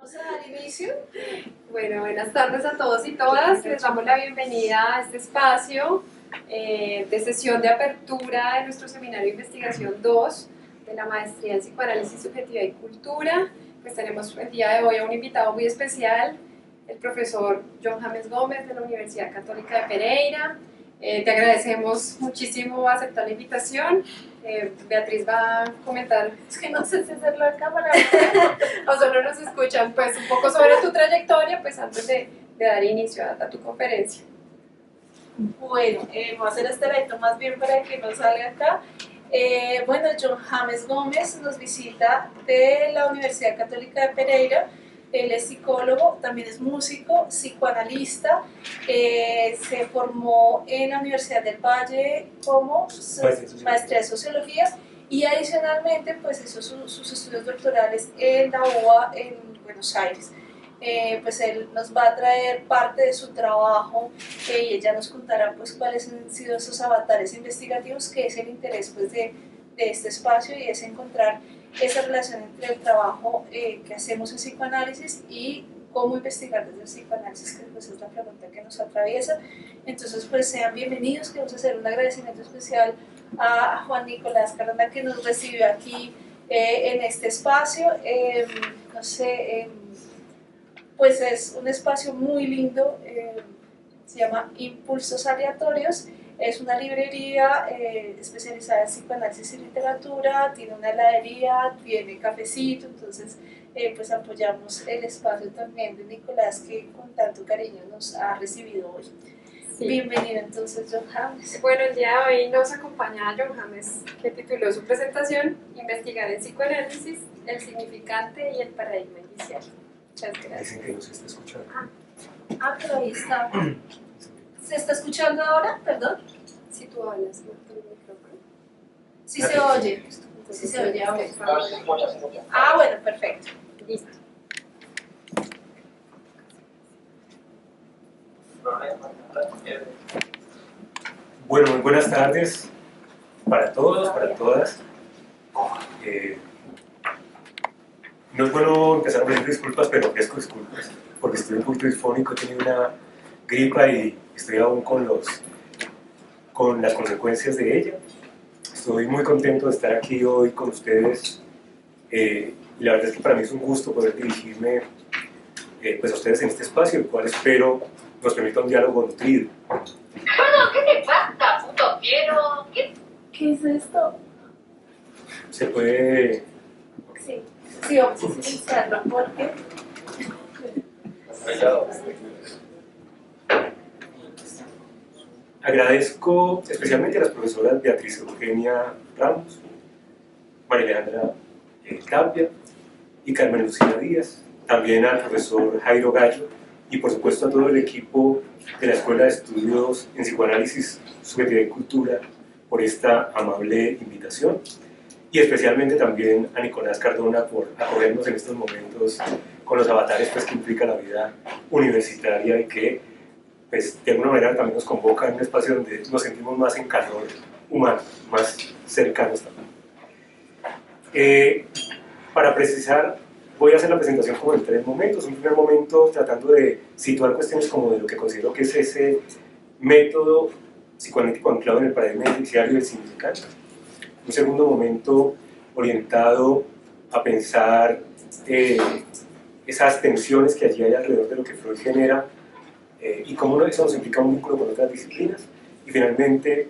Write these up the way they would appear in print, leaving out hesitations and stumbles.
Vamos a dar inicio. Bueno, buenas tardes a todos y todas. Les damos la bienvenida a este espacio de sesión de apertura de nuestro seminario de investigación 2 de la maestría en psicoanálisis, subjetividad y cultura. Pues tenemos el día de hoy a un invitado muy especial, el profesor John James Gómez de la Universidad Católica de Pereira. Te agradecemos muchísimo aceptar la invitación. Beatriz va a comentar, Es que no sé si hacerlo en cámara. o solo nos escuchan, pues un poco sobre tu trayectoria, pues antes de dar inicio a tu conferencia. Bueno, voy a hacer este evento más bien para que no salga acá. Bueno, John James Gómez nos visita de la Universidad Católica de Pereira. Él es psicólogo, también es músico, psicoanalista. Se formó en la Universidad del Valle como maestría de sociología y adicionalmente pues hizo sus estudios doctorales en la UBA en Buenos Aires. Pues él nos va a traer parte de su trabajo y ella nos contará pues cuáles han sido esos avatares investigativos, que es el interés pues de este espacio, y es encontrar esa relación entre el trabajo que hacemos en psicoanálisis y cómo investigar desde el psicoanálisis, que pues es la pregunta que nos atraviesa. Entonces pues sean bienvenidos, queremos hacer un agradecimiento especial a Juan Nicolás Caranda, que nos recibió aquí en este espacio. No sé, pues es un espacio muy lindo, se llama Impulsos Aleatorios. Es una librería especializada en psicoanálisis y literatura, tiene una heladería, tiene cafecito, entonces pues apoyamos el espacio también de Nicolás, que con tanto cariño nos ha recibido hoy. Sí. Bienvenido entonces, John James. Bueno, el día de hoy nos acompaña John James, que tituló su presentación Investigar el psicoanálisis, el significante y el paradigma inicial. Muchas gracias. Dicen que no se está escuchando. Pero ahí está. ¿Se está escuchando ahora? Perdón. Si tú hablas con el micrófono. Sí se oye. Sí se oye ahora. Bueno, perfecto. Listo. Bueno, muy buenas tardes para todos, para todas. No es bueno empezar a pedir disculpas, pero ofrezco disculpas, porque estoy un poquito disfónico, he tenido una gripa y estoy aún con las consecuencias de ella. Estoy muy contento de estar aquí hoy con ustedes, y la verdad es que para mí es un gusto poder dirigirme pues a ustedes en este espacio, el cual espero nos permita un diálogo nutrido. Bueno, ¿qué te pasa, puto fiero? ¿Qué es esto? Se puede... Sí, vamos a silenciarlo porque... Agradezco especialmente a las profesoras Beatriz Eugenia Ramos, María Alejandra Tapia y Carmen Lucía Díaz, también al profesor Jairo Gallo y por supuesto a todo el equipo de la Escuela de Estudios en Psicoanálisis, Subjetividad y Cultura por esta amable invitación, y especialmente también a Nicolás Cardona por acogernos en estos momentos con los avatares pues, que implica la vida universitaria y que pues, de alguna manera también nos convoca en un espacio donde nos sentimos más en calor humano, más cercanos también. Para precisar, voy a hacer la presentación como en 3 momentos. Un primer momento tratando de situar cuestiones como de lo que considero que es ese método psicoanalítico anclado en el paradigma inicial y del significante. Un segundo momento orientado a pensar esas tensiones que allí hay alrededor de lo que Freud genera y cómo eso nos implica un vínculo con otras disciplinas. Y finalmente,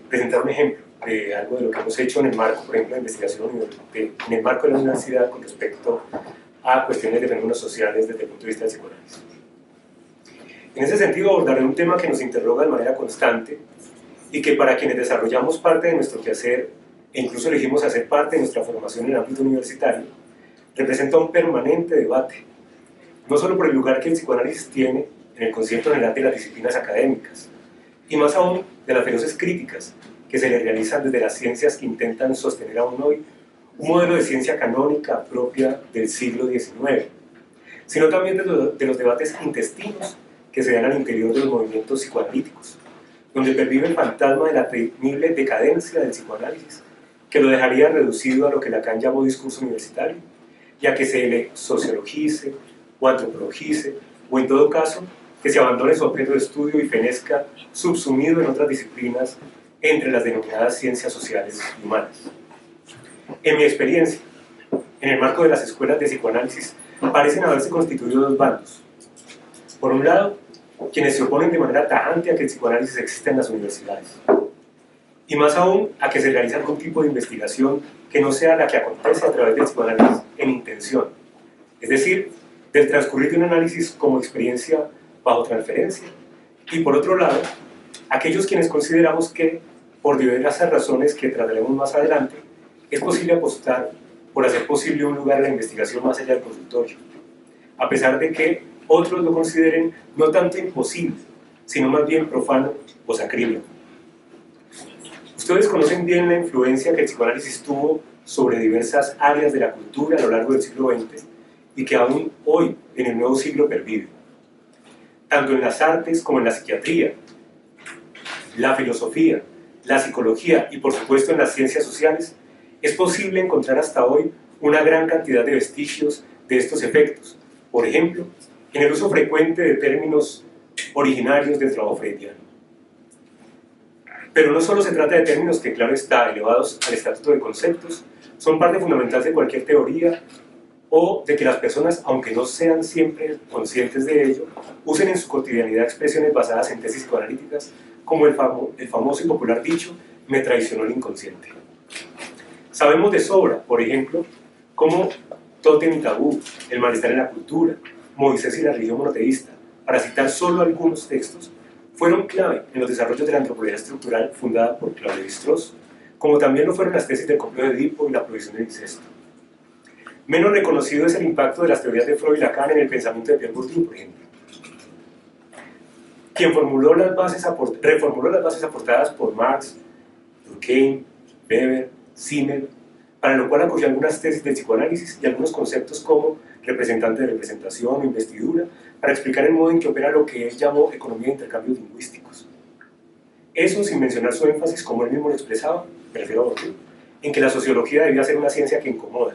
presentar un ejemplo de algo de lo que hemos hecho en el marco, por ejemplo, de investigación en el marco de la universidad con respecto a cuestiones de fenómenos sociales desde el punto de vista del psicoanálisis. En ese sentido, abordaré un tema que nos interroga de manera constante y que para quienes desarrollamos parte de nuestro quehacer e incluso elegimos hacer parte de nuestra formación en el ámbito universitario, representa un permanente debate, no solo por el lugar que el psicoanálisis tiene en el concierto general de las disciplinas académicas, y más aún de las feroces críticas que se le realizan desde las ciencias que intentan sostener aún hoy un modelo de ciencia canónica propia del siglo XIX, sino también de los debates intestinos que se dan al interior de los movimientos psicoanalíticos, donde pervive el fantasma de la temible decadencia del psicoanálisis, que lo dejaría reducido a lo que Lacan llamó discurso universitario, y a que se le sociologice o antropologice, o en todo caso, que se abandone su objeto de estudio y fenezca subsumido en otras disciplinas entre las denominadas ciencias sociales y humanas. En mi experiencia, en el marco de las escuelas de psicoanálisis, parecen haberse constituido dos bandos. Por un lado, quienes se oponen de manera tajante a que el psicoanálisis exista en las universidades, y más aún a que se realice algún tipo de investigación que no sea la que acontece a través del psicoanálisis en intención, es decir, del transcurrir de un análisis como experiencia bajo transferencia, y por otro lado, aquellos quienes consideramos que, por diversas razones que trataremos más adelante, es posible apostar por hacer posible un lugar a la investigación más allá del consultorio, a pesar de que otros lo consideren no tanto imposible, sino más bien profano o sacrílego. Ustedes conocen bien la influencia que el psicoanálisis tuvo sobre diversas áreas de la cultura a lo largo del siglo XX y que aún hoy, en el nuevo siglo, pervive. Tanto en las artes como en la psiquiatría, la filosofía, la psicología y por supuesto en las ciencias sociales, es posible encontrar hasta hoy una gran cantidad de vestigios de estos efectos. Por ejemplo, en el uso frecuente de términos originarios del trabajo freudiano. Pero no solo se trata de términos que, claro está, elevados al estatuto de conceptos, son parte fundamental de cualquier teoría o de que las personas, aunque no sean siempre conscientes de ello, usen en su cotidianidad expresiones basadas en tesis psicoanalíticas como el famoso y popular dicho, me traicionó el inconsciente. Sabemos de sobra, por ejemplo, cómo Tótem y Tabú, El malestar en la cultura, Moisés y la religión monoteísta, para citar solo algunos textos, fueron clave en los desarrollos de la antropología estructural fundada por Claude Lévi-Strauss, como también lo fueron las tesis del complejo de Edipo y la prohibición del incesto. Menos reconocido es el impacto de las teorías de Freud y Lacan en el pensamiento de Pierre Bourdieu, por ejemplo, quien reformuló las bases aportadas por Marx, Durkheim, Weber, Simmel, para lo cual acogió algunas tesis del psicoanálisis y algunos conceptos como representante de representación o investidura, para explicar el modo en que opera lo que él llamó economía de intercambios lingüísticos. Eso sin mencionar su énfasis, como él mismo lo expresaba, me refiero a Bourdieu, en que la sociología debía ser una ciencia que incomoda,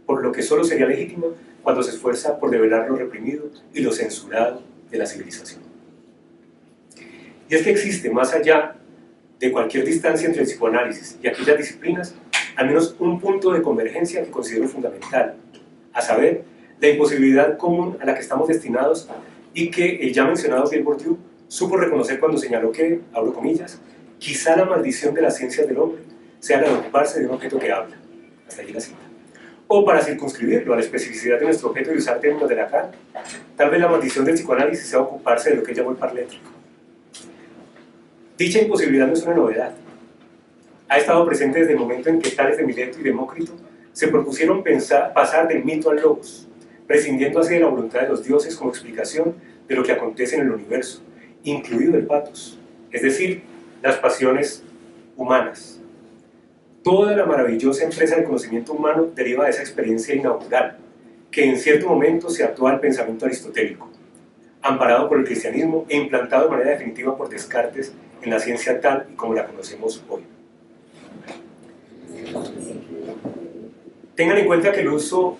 por lo que solo sería legítima cuando se esfuerza por develar lo reprimido y lo censurado de la civilización. Y es que existe, más allá de cualquier distancia entre el psicoanálisis y aquellas disciplinas, al menos un punto de convergencia que considero fundamental, a saber, la imposibilidad común a la que estamos destinados y que el ya mencionado Pierre Bourdieu supo reconocer cuando señaló que, abro comillas, quizá la maldición de las ciencias del hombre sea la de ocuparse de un objeto que habla, hasta allí la cita. O para circunscribirlo a la especificidad de nuestro objeto y usar términos de Lacan, tal vez la maldición del psicoanálisis sea ocuparse de lo que él llamó el parlétrico. Dicha imposibilidad no es una novedad. Ha estado presente desde el momento en que Tales de Mileto y Demócrito se propusieron pasar del mito al logos, prescindiendo así de la voluntad de los dioses como explicación de lo que acontece en el universo, incluido el pathos, es decir, las pasiones humanas. Toda la maravillosa empresa del conocimiento humano deriva de esa experiencia inaugural, que en cierto momento se ató al pensamiento aristotélico, amparado por el cristianismo e implantado de manera definitiva por Descartes en la ciencia tal y como la conocemos hoy. Tengan en cuenta que el uso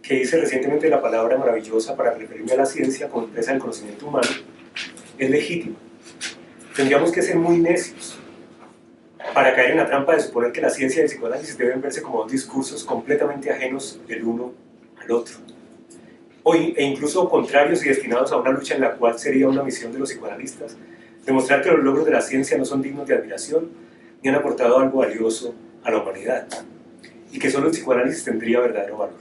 que hice recientemente de la palabra maravillosa para referirme a la ciencia como empresa del conocimiento humano es legítimo. Tendríamos que ser muy necios para caer en la trampa de suponer que la ciencia y el psicoanálisis deben verse como dos discursos completamente ajenos el uno al otro, e incluso contrarios y destinados a una lucha en la cual sería una misión de los psicoanalistas demostrar que los logros de la ciencia no son dignos de admiración ni han aportado algo valioso a la humanidad, y que solo el psicoanálisis tendría verdadero valor.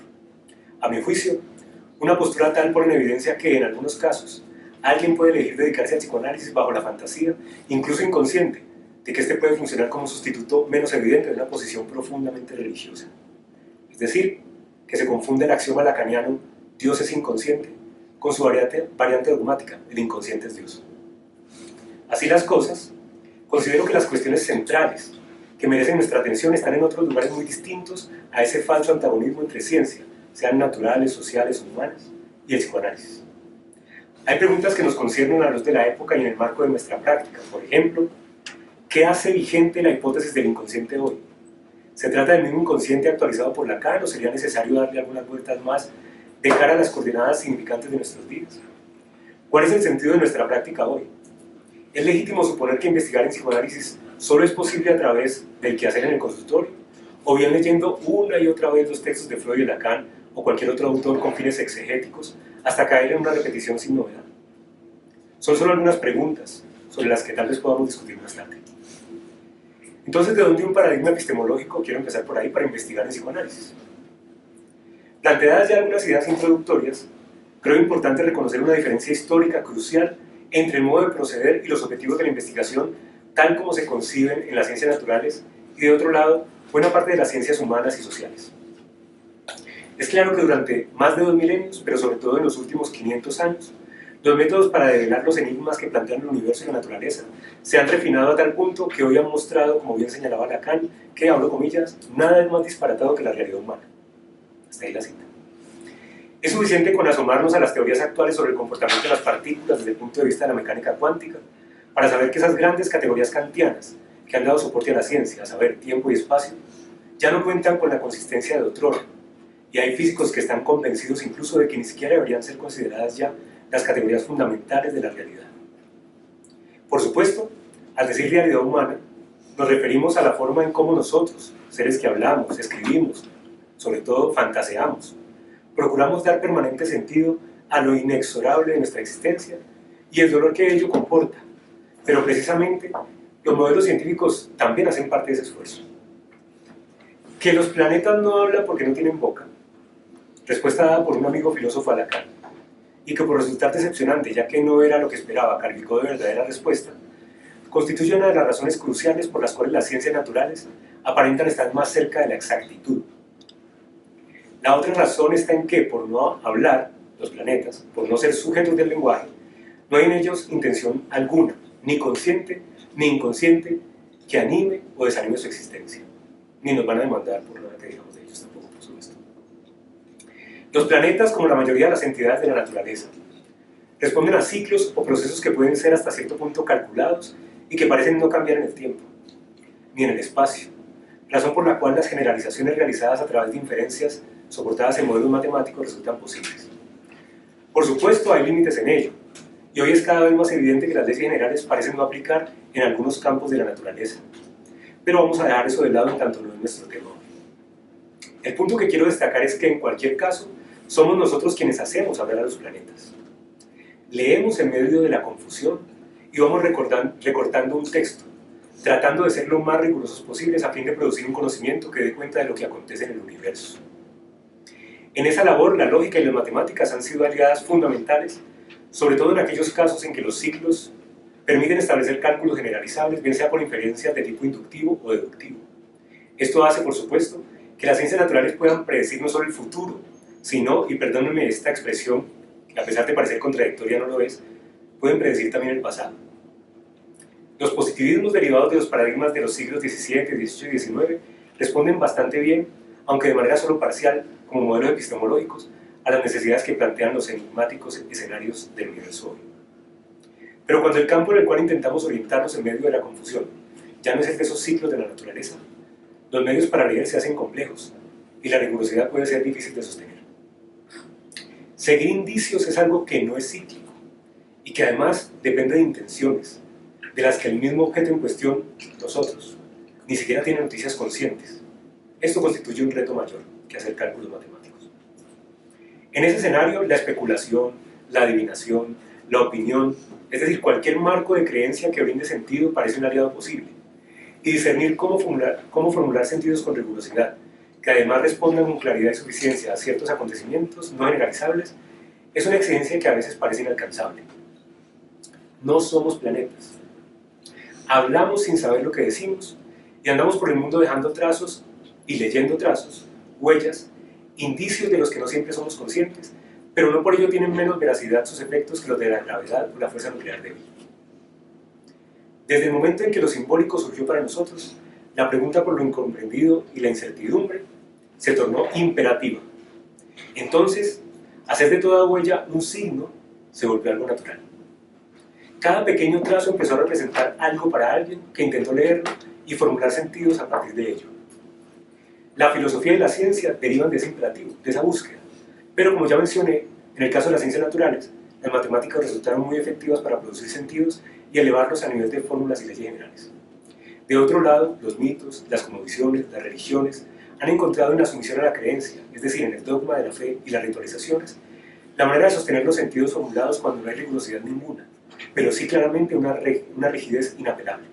A mi juicio, una postura tal pone en evidencia que, en algunos casos, alguien puede elegir dedicarse al psicoanálisis bajo la fantasía, incluso inconsciente, de que éste puede funcionar como sustituto menos evidente de una posición profundamente religiosa. Es decir, que se confunde el axioma lacaniano Dios es inconsciente con su variante dogmática, el inconsciente es Dios. Así las cosas, considero que las cuestiones centrales que merecen nuestra atención están en otros lugares muy distintos a ese falso antagonismo entre ciencia, sean naturales, sociales o humanas, y el psicoanálisis. Hay preguntas que nos conciernen a la luz de la época y en el marco de nuestra práctica. Por ejemplo, ¿qué hace vigente la hipótesis del inconsciente hoy? ¿Se trata del mismo inconsciente actualizado por Lacan o sería necesario darle algunas vueltas más de cara a las coordenadas significantes de nuestros días? ¿Cuál es el sentido de nuestra práctica hoy? ¿Es legítimo suponer que investigar en psicoanálisis solo es posible a través del quehacer en el consultorio? ¿O bien leyendo una y otra vez los textos de Freud y Lacan o cualquier otro autor con fines exegéticos hasta caer en una repetición sin novedad? Son solo algunas preguntas sobre las que tal vez podamos discutir más tarde. Entonces, ¿de dónde un paradigma epistemológico? Quiero empezar por ahí para investigar en psicoanálisis. Planteadas ya algunas ideas introductorias, creo importante reconocer una diferencia histórica crucial entre el modo de proceder y los objetivos de la investigación tal como se conciben en las ciencias naturales y, de otro lado, buena parte de las ciencias humanas y sociales. Es claro que durante más de 2 milenios, pero sobre todo en los últimos 500 años, los métodos para develar los enigmas que plantean el universo y la naturaleza se han refinado a tal punto que hoy han mostrado, como bien señalaba Lacan, que, abro comillas, nada es más disparatado que la realidad humana. Hasta ahí la cita. Es suficiente con asomarnos a las teorías actuales sobre el comportamiento de las partículas desde el punto de vista de la mecánica cuántica para saber que esas grandes categorías kantianas que han dado soporte a la ciencia, a saber, tiempo y espacio, ya no cuentan con la consistencia de otrora, y hay físicos que están convencidos incluso de que ni siquiera deberían ser consideradas ya las categorías fundamentales de la realidad. Por supuesto, al decir realidad humana, nos referimos a la forma en cómo nosotros, seres que hablamos, escribimos, sobre todo fantaseamos, procuramos dar permanente sentido a lo inexorable de nuestra existencia y el dolor que ello comporta, pero precisamente los modelos científicos también hacen parte de ese esfuerzo. ¿Que los planetas no hablan porque no tienen boca? Respuesta dada por un amigo filósofo a Lacan, y que por resultar decepcionante, ya que no era lo que esperaba, calificó de verdadera respuesta, constituye una de las razones cruciales por las cuales las ciencias naturales aparentan estar más cerca de la exactitud. La otra razón está en que, por no hablar, los planetas, por no ser sujetos del lenguaje, no hay en ellos intención alguna, ni consciente ni inconsciente, que anime o desanime su existencia. Ni nos van a demandar por nada que digamos de ellos tampoco, por supuesto. Los planetas, como la mayoría de las entidades de la naturaleza, responden a ciclos o procesos que pueden ser hasta cierto punto calculados y que parecen no cambiar en el tiempo, ni en el espacio, razón por la cual las generalizaciones realizadas a través de inferencias soportadas en modelos matemáticos resultan posibles. Por supuesto, hay límites en ello, y hoy es cada vez más evidente que las leyes generales parecen no aplicar en algunos campos de la naturaleza. Pero vamos a dejar eso de lado en tanto no es nuestro tema. El punto que quiero destacar es que en cualquier caso, somos nosotros quienes hacemos hablar a los planetas. Leemos en medio de la confusión y vamos recortando un texto, tratando de ser lo más rigurosos posibles a fin de producir un conocimiento que dé cuenta de lo que acontece en el universo. En esa labor, la lógica y las matemáticas han sido aliadas fundamentales, sobre todo en aquellos casos en que los ciclos permiten establecer cálculos generalizables, bien sea por inferencias de tipo inductivo o deductivo. Esto hace, por supuesto, que las ciencias naturales puedan predecir no solo el futuro, sino, y perdónenme esta expresión, que a pesar de parecer contradictoria no lo es, pueden predecir también el pasado. Los positivismos derivados de los paradigmas de los siglos XVII, XVIII y XIX responden bastante bien, aunque de manera solo parcial, como modelos epistemológicos, a las necesidades que plantean los enigmáticos escenarios del universo hoy. Pero cuando el campo en el cual intentamos orientarnos en medio de la confusión ya no es el de esos ciclos de la naturaleza, los medios para leer se hacen complejos y la rigurosidad puede ser difícil de sostener. Seguir indicios es algo que no es cíclico y que además depende de intenciones, de las que el mismo objeto en cuestión, nosotros, ni siquiera tiene noticias conscientes. Esto constituye un reto mayor que hacer cálculos matemáticos. En ese escenario, la especulación, la adivinación, la opinión, es decir, cualquier marco de creencia que brinde sentido parece un aliado posible, y discernir cómo formular sentidos con rigurosidad, que además respondan con claridad y suficiencia a ciertos acontecimientos no generalizables, es una exigencia que a veces parece inalcanzable. No somos planetas. Hablamos sin saber lo que decimos, y andamos por el mundo dejando trazos y leyendo trazos, huellas, indicios de los que no siempre somos conscientes, pero no por ello tienen menos veracidad sus efectos que los de la gravedad o la fuerza nuclear débil. Desde el momento en que lo simbólico surgió para nosotros, la pregunta por lo incomprendido y la incertidumbre se tornó imperativa. Entonces, hacer de toda huella un signo se volvió algo natural. Cada pequeño trazo empezó a representar algo para alguien que intentó leerlo y formular sentidos a partir de ello. La filosofía y la ciencia derivan de ese imperativo, de esa búsqueda. Pero como ya mencioné, en el caso de las ciencias naturales, las matemáticas resultaron muy efectivas para producir sentidos y elevarlos a nivel de fórmulas y leyes generales. De otro lado, los mitos, las cosmovisiones, las religiones han encontrado en la sumisión a la creencia, es decir, en el dogma de la fe y las ritualizaciones, la manera de sostener los sentidos formulados cuando no hay rigurosidad ninguna, pero sí claramente una rigidez inapelable.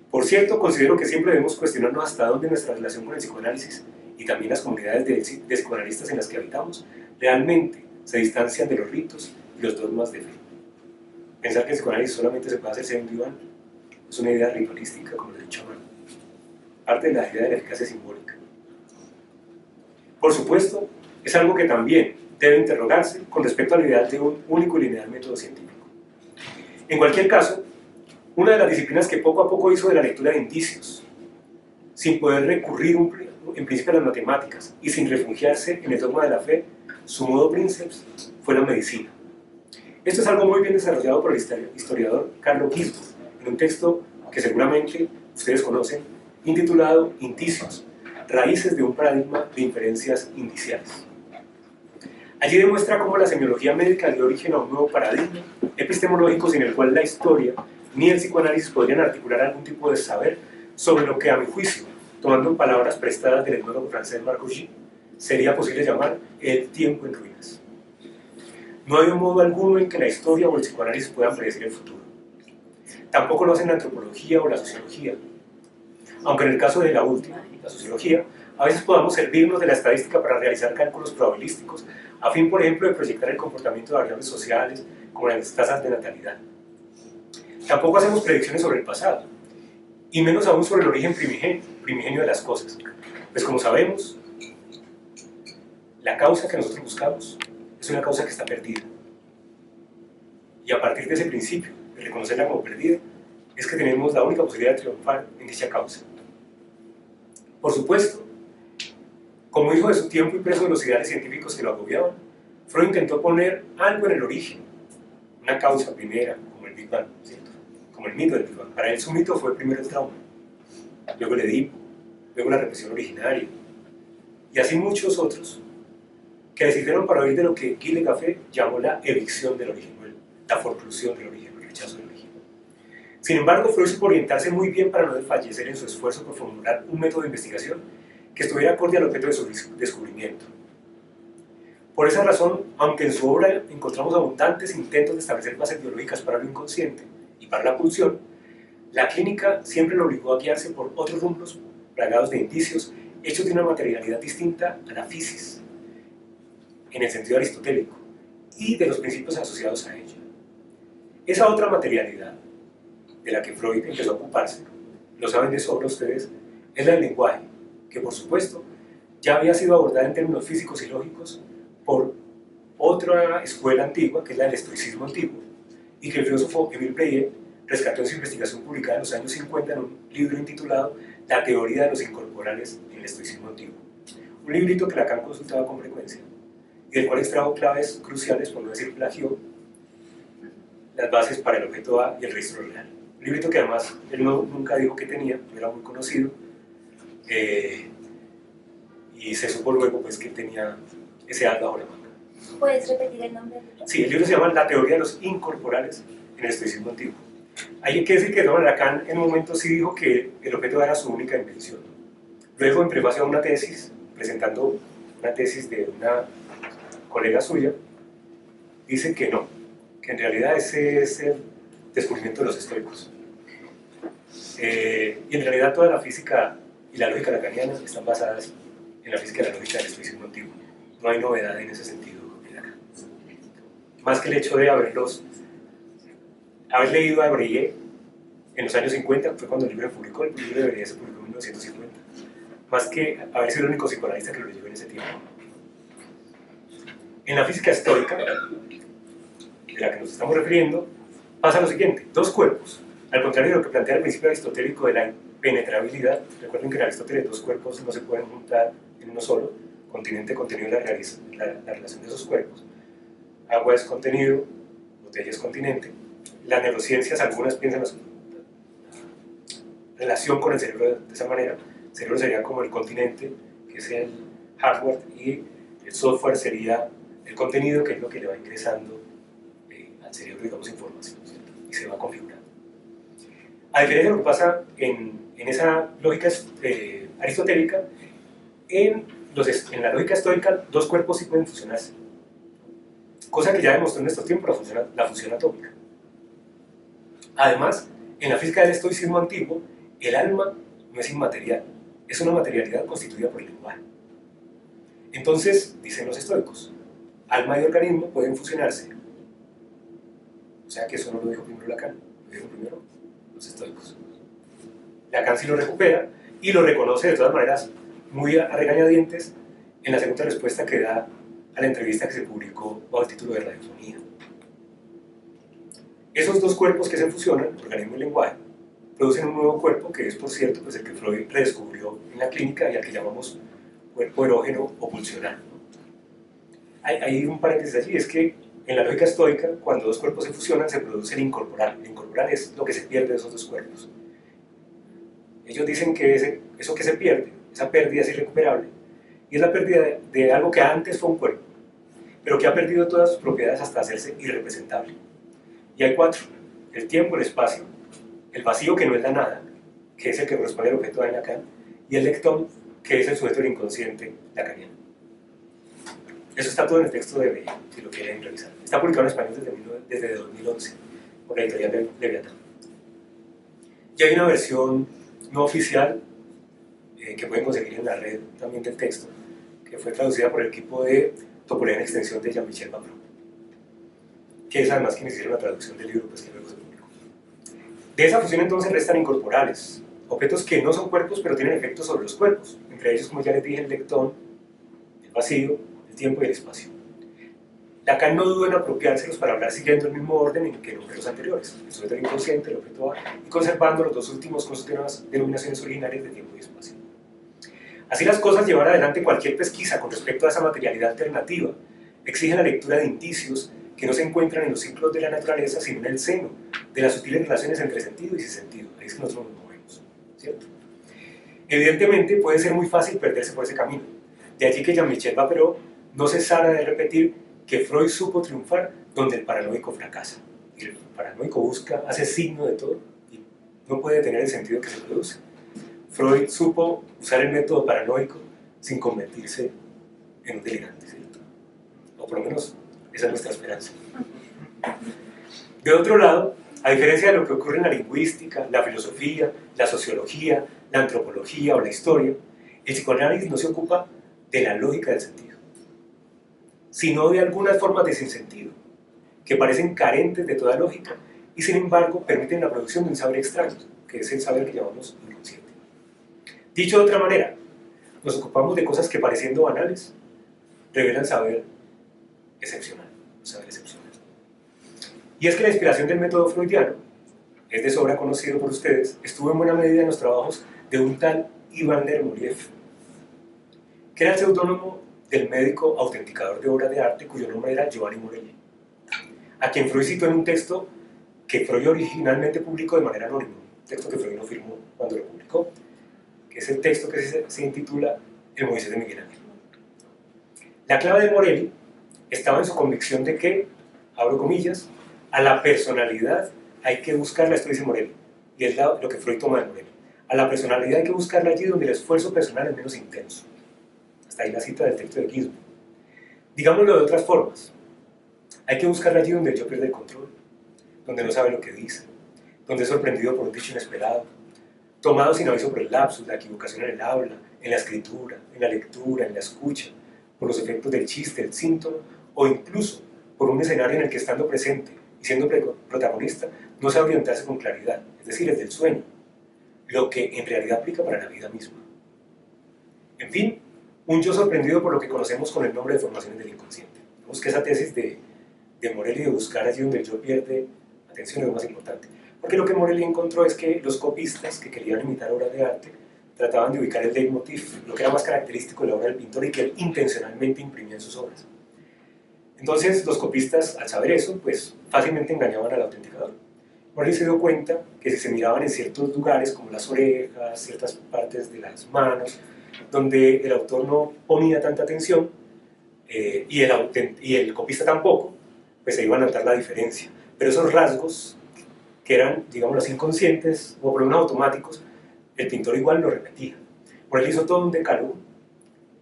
Por cierto, considero que siempre debemos cuestionarnos hasta dónde nuestra relación con el psicoanálisis y también las comunidades de psicoanalistas en las que habitamos realmente se distancian de los ritos y los dogmas de fe. Pensar que el psicoanálisis solamente se puede hacerse en un diván es una idea ritualística, como lo he dicho antes, parte de la idea de la eficacia simbólica. Por supuesto, es algo que también debe interrogarse con respecto a la idea de un único y lineal método científico. En cualquier caso, una de las disciplinas que poco a poco hizo de la lectura de indicios, sin poder recurrir en principio a las matemáticas y sin refugiarse en el dogma de la fe, su modo princeps fue la medicina. Esto es algo muy bien desarrollado por el historiador Carlo Gisborne, en un texto que seguramente ustedes conocen, intitulado Indicios, raíces de un paradigma de inferencias indiciales. Allí demuestra cómo la semiología médica dio origen a un nuevo paradigma epistemológico sin el cual la historia ni el psicoanálisis podrían articular algún tipo de saber sobre lo que, a mi juicio, tomando palabras prestadas del etnólogo francés Marc Augé, sería posible llamar el tiempo en ruinas. No hay modo alguno en que la historia o el psicoanálisis puedan predecir el futuro. Tampoco lo hacen la antropología o la sociología, aunque en el caso de la última, la sociología, a veces podamos servirnos de la estadística para realizar cálculos probabilísticos, a fin, por ejemplo, de proyectar el comportamiento de variables sociales, como las tasas de natalidad. Tampoco hacemos predicciones sobre el pasado, y menos aún sobre el origen primigenio de las cosas. Pues como sabemos, la causa que nosotros buscamos es una causa que está perdida. Y a partir de ese principio, de reconocerla como perdida, es que tenemos la única posibilidad de triunfar en dicha causa. Por supuesto, como hijo de su tiempo y preso de los ideales científicos que lo agobiaban, Freud intentó poner algo en el origen, una causa primera, como el Big Bang, ¿cierto? Como el mito del Big Bang. Para él su mito fue primero el trauma, luego el Edipo, luego la represión originaria, y así muchos otros que decidieron para huir de lo que Guy Legafé llamó la evicción del origen, la forclusión del origen, el rechazo del origen. Sin embargo, Freud supo orientarse muy bien para no desfallecer en su esfuerzo por formular un método de investigación que estuviera acorde al objeto de su descubrimiento. Por esa razón, aunque en su obra encontramos abundantes intentos de establecer bases biológicas para lo inconsciente y para la pulsión, la clínica siempre lo obligó a guiarse por otros rumbos plagados de indicios hechos de una materialidad distinta a la physis, en el sentido aristotélico, y de los principios asociados a ella. Esa otra materialidad de la que Freud empezó a ocuparse, lo saben de sobra ustedes, es la del lenguaje, que por supuesto ya había sido abordada en términos físicos y lógicos por otra escuela antigua, que es la del estoicismo antiguo, y que el filósofo Émile Blayet rescató en su investigación publicada en los años 50 en un libro intitulado La teoría de los incorporales en el estoicismo antiguo. Un librito que Lacan consultaba con frecuencia, y del cual extrajo claves cruciales, por no decir plagió, las bases para el objeto A y el registro real. Un librito que además él nunca dijo que tenía, no era muy conocido, y se supo luego pues, que tenía ese A bajo la manga. ¿Puedes repetir el nombre del libro? Sí, el libro se llama La teoría de los incorporales en el estoicismo antiguo. Hay que decir que Lacan en un momento sí dijo que el objeto era su única invención. Luego, en prefacio a una tesis, presentando una tesis de una colega suya, dice que no, que en realidad ese es el descubrimiento de los estoicos. Y en realidad toda la física y la lógica lacaniana están basadas en la física y la lógica del estoicismo antiguo. No hay novedad en ese sentido en Lacan. Más que el hecho de haber leído a Breillet en los años 50, fue cuando el libro se publicó, el libro de Breillet se publicó en 1950, más que haber sido el único psicoanalista que lo leyó en ese tiempo. En la física estoica, de la que nos estamos refiriendo, pasa lo siguiente: dos cuerpos, al contrario de lo que plantea el principio aristotélico de la impenetrabilidad. Recuerden que en Aristóteles dos cuerpos no se pueden juntar en uno solo, continente, contenido y la relación de esos cuerpos. Agua es contenido, botella es continente. Las neurociencias, algunas piensan la relación con el cerebro de esa manera, cerebro sería como el continente, que es el hardware, y el software sería el contenido, que es lo que le va ingresando al cerebro, digamos, información, ¿cierto? Y se va configurando. A diferencia de lo que pasa en esa lógica aristotélica, en la lógica estoica, dos cuerpos sí pueden fusionarse. Cosa que ya demostró en estos tiempos la fusión atómica. Además, en la física del estoicismo antiguo, el alma no es inmaterial, es una materialidad constituida por el lenguaje. Entonces, dicen los estoicos, alma y organismo pueden fusionarse. O sea que eso no lo dijo primero Lacan, lo dijo primero los estoicos. Lacan sí lo recupera y lo reconoce de todas maneras muy a regañadientes en la segunda respuesta que da a la entrevista que se publicó bajo el título de Radiofonía. Esos dos cuerpos que se fusionan, organismo y lenguaje, producen un nuevo cuerpo que es, por cierto, pues el que Freud redescubrió en la clínica y al que llamamos cuerpo erógeno o pulsional. Hay un paréntesis allí, es que en la lógica estoica, cuando dos cuerpos se fusionan, se produce el incorporal. El incorporal es lo que se pierde de esos dos cuerpos. Ellos dicen que eso que se pierde, esa pérdida es irrecuperable, y es la pérdida de algo que antes fue un cuerpo, pero que ha perdido todas sus propiedades hasta hacerse irrepresentable. Y hay cuatro: el tiempo, el espacio, el vacío, que no es la nada, que es el que corresponde al objeto de Lacan, y el lectón, que es el sujeto del inconsciente lacaniano. Eso está todo en el texto de Bell, si lo quieren revisar. Está publicado en español desde 2011 por la editorial de Leviatán. Y hay una versión no oficial que pueden conseguir en la red también del texto, que fue traducida por el equipo de Topología en Extensión de Jean-Michel Bapro, que es además quienes hicieron la traducción del libro, pues, que luego se publicó. De esa fusión entonces restan incorporales, objetos que no son cuerpos pero tienen efectos sobre los cuerpos, entre ellos, como ya les dije, el lectón, el vacío, el tiempo y el espacio. Lacan no duda en apropiárselos para hablar siguiendo el mismo orden en que nombré los anteriores, el sujeto del inconsciente, el objeto A, y conservando los dos últimos con sus denominaciones originarias de tiempo y espacio. Así las cosas, llevar adelante cualquier pesquisa con respecto a esa materialidad alternativa exige la lectura de indicios que no se encuentran en los ciclos de la naturaleza, sino en el seno de las sutiles relaciones entre sentido y sin sentido. Ahí es que nosotros nos movemos, ¿cierto? Evidentemente puede ser muy fácil perderse por ese camino. De allí que Jean-Michel Bapro no cesara de repetir que Freud supo triunfar donde el paranoico fracasa. Y el paranoico hace signo de todo y no puede tener el sentido que se produce. Freud supo usar el método paranoico sin convertirse en un delirante, ¿cierto? O por lo menos esa es nuestra esperanza. De otro lado, a diferencia de lo que ocurre en la lingüística, la filosofía, la sociología, la antropología o la historia, el psicoanálisis no se ocupa de la lógica del sentido, sino de algunas formas de sinsentido, que parecen carentes de toda lógica y sin embargo permiten la producción de un saber extraño, que es el saber que llamamos inconsciente. Dicho de otra manera, nos ocupamos de cosas que, pareciendo banales, revelan saber excepcional, saber excepcional. Y es que la inspiración del método freudiano, es de sobra conocido por ustedes, estuvo en buena medida en los trabajos de un tal Ivan Lermoliev, que era el seudónimo del médico autenticador de obras de arte cuyo nombre era Giovanni Morelli, a quien Freud citó en un texto que Freud originalmente publicó de manera anónima, un texto que Freud no firmó cuando lo publicó, que es el texto que se intitula El Moisés de Miguel Ángel. La clave de Morelli estaba en su convicción de que, abro comillas, a la personalidad hay que buscarla, esto dice Morelli, y es lo que Freud toma de Morelli, a la personalidad hay que buscarla allí donde el esfuerzo personal es menos intenso. Hasta ahí la cita del texto de Gisborne. Digámoslo de otras formas, hay que buscarla allí donde el yo pierde el control, donde no sabe lo que dice, donde es sorprendido por un dicho inesperado, tomado sin aviso por el lapsus, la equivocación en el habla, en la escritura, en la lectura, en la escucha, por los efectos del chiste, el síntoma, o incluso por un escenario en el que, estando presente y siendo protagonista, no sabe orientarse con claridad, es decir, el del sueño, lo que en realidad aplica para la vida misma. En fin, un yo sorprendido por lo que conocemos con el nombre de formaciones del inconsciente. Vemos que esa tesis de Morelli de buscar allí donde el yo pierde atención es lo más importante, porque lo que Morelli encontró es que los copistas que querían imitar obras de arte trataban de ubicar el leitmotiv, lo que era más característico de la obra del pintor y que él intencionalmente imprimía en sus obras. Entonces los copistas, al saber eso, pues fácilmente engañaban al autenticador Morelli se dio cuenta que si se miraban en ciertos lugares, como las orejas, ciertas partes de las manos, donde el autor no ponía tanta atención, y el copista tampoco, pues se iba a notar la diferencia. Pero esos rasgos, que eran, digamos así, inconscientes o por lo menos automáticos, el pintor igual lo repetía. Morelli hizo todo un decálogo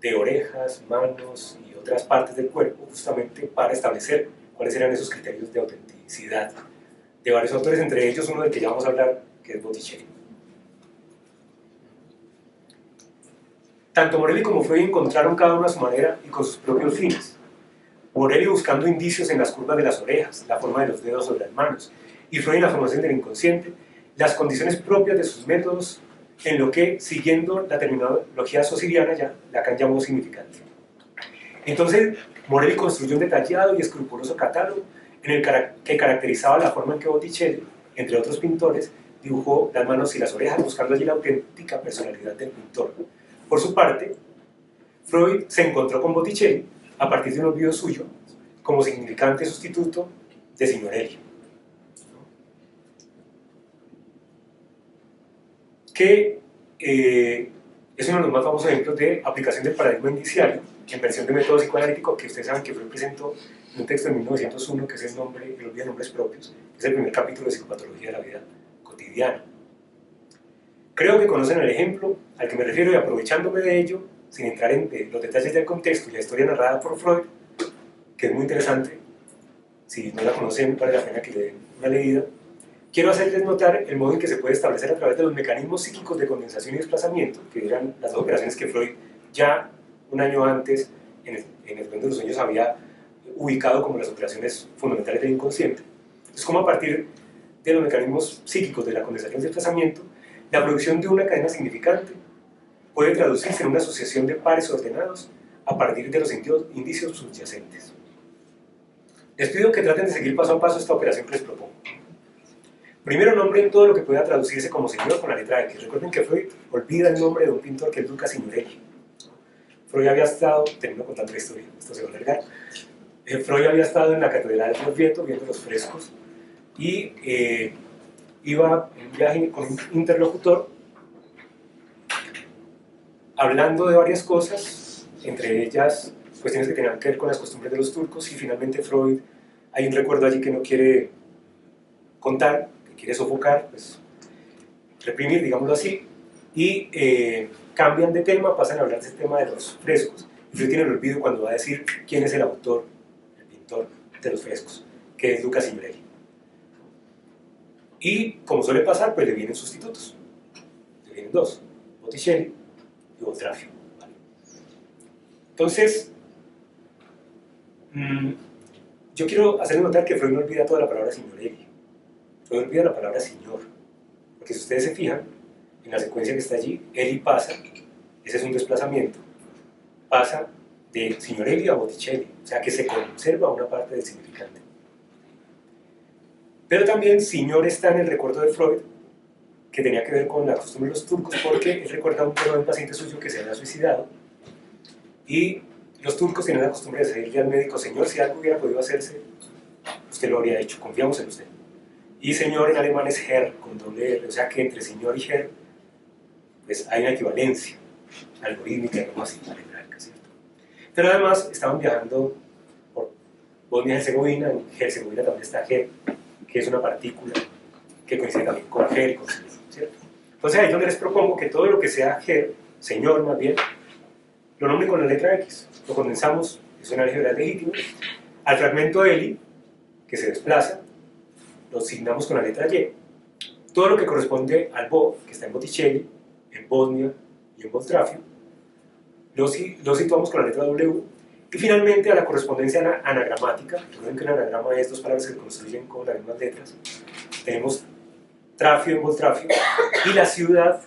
de orejas, manos y otras partes del cuerpo, justamente para establecer cuáles eran esos criterios de autenticidad de varios autores, entre ellos uno del que ya vamos a hablar, que es Botticelli. Tanto Morelli como Freud encontraron cada uno a su manera y con sus propios fines. Morelli buscando indicios en las curvas de las orejas, la forma de los dedos o de las manos, y Freud en la formación del inconsciente, las condiciones propias de sus métodos, en lo que, siguiendo la terminología socidiana, ya Lacan llamó significante. Entonces, Morelli construyó un detallado y escrupuloso catálogo en el que caracterizaba la forma en que Botticelli, entre otros pintores, dibujó las manos y las orejas, buscando allí la auténtica personalidad del pintor. Por su parte, Freud se encontró con Botticelli a partir de un olvido suyo como significante sustituto de Signorelli, que es uno de los más famosos ejemplos de aplicación del paradigma indiciario en versión de método psicoanalítico, que ustedes saben que Freud presentó en un texto de 1901 que es el olvido de nombres propios, que es el primer capítulo de psicopatología de la vida cotidiana. Creo que conocen el ejemplo al que me refiero, y aprovechándome de ello, sin entrar en los detalles del contexto y la historia narrada por Freud, que es muy interesante, si no la conocen vale la pena que le den una leída, quiero hacerles notar el modo en que se puede establecer a través de los mecanismos psíquicos de condensación y desplazamiento, que eran las dos operaciones que Freud ya un año antes en el plan de los sueños había ubicado como las operaciones fundamentales del inconsciente. Es como a partir de los mecanismos psíquicos de la condensación y desplazamiento, la producción de una cadena significante puede traducirse en una asociación de pares ordenados a partir de los indicios subyacentes. Les pido que traten de seguir paso a paso esta operación que les propongo. Primero nombren todo lo que pueda traducirse como señor con la letra X. Recuerden que Freud olvida el nombre de un pintor que es Luca Signorelli. Freud había estado, termino contando la historia, esto se va a alargar, Freud había estado en la catedral de Orvieto viendo los frescos y iba en un viaje con un interlocutor hablando de varias cosas, entre ellas cuestiones que tenían que ver con las costumbres de los turcos, y finalmente Freud, hay un recuerdo allí que no quiere contar, que quiere sofocar, pues reprimir, digámoslo así, y cambian de tema, pasan a hablar de este tema de los frescos, y Freud tiene el olvido cuando va a decir quién es el autor, el pintor de los frescos, que es Luca Signorelli. Y como suele pasar, pues le vienen sustitutos, le vienen dos, Botticelli y Boltraffio. ¿Vale? Entonces, yo quiero hacerles notar que Freud no olvida toda la palabra Signorelli, Freud olvida la palabra señor, porque si ustedes se fijan, en la secuencia que está allí, Eli pasa, ese es un desplazamiento, pasa de Signorelli a Botticelli, o sea que se conserva una parte del significante. Pero también Signor está en el recuerdo de Freud, que tenía que ver con la costumbre de los turcos, porque él recuerda un tema de un paciente suyo que se había suicidado, y los turcos tienen la costumbre de decirle al médico: señor, si algo hubiera podido hacerse, usted lo habría hecho, confiamos en usted. Y señor en alemán es Herr, con doble R, o sea que entre señor y Herr pues hay una equivalencia algorítmica, digamos así, algebraica, ¿cierto? Pero además estaban viajando por Bosnia y Herzegovina, en Herzegovina también está Herr, que es una partícula que coincide también con Herr y con señor, ¿cierto? Entonces ahí es donde les propongo que todo lo que sea Herr, señor más bien, lo nombre con la letra X, lo condensamos, es un álgebra legítimo, al fragmento Eli, que se desplaza, lo asignamos con la letra Y, todo lo que corresponde al Bo, que está en Botticelli, en Bosnia y en Boltraffio, lo situamos con la letra W, y finalmente a la correspondencia anagramática. Recuerden que un anagrama es dos palabras que se construyen con las mismas letras. Tenemos Trafio en Boltraffio, y la ciudad,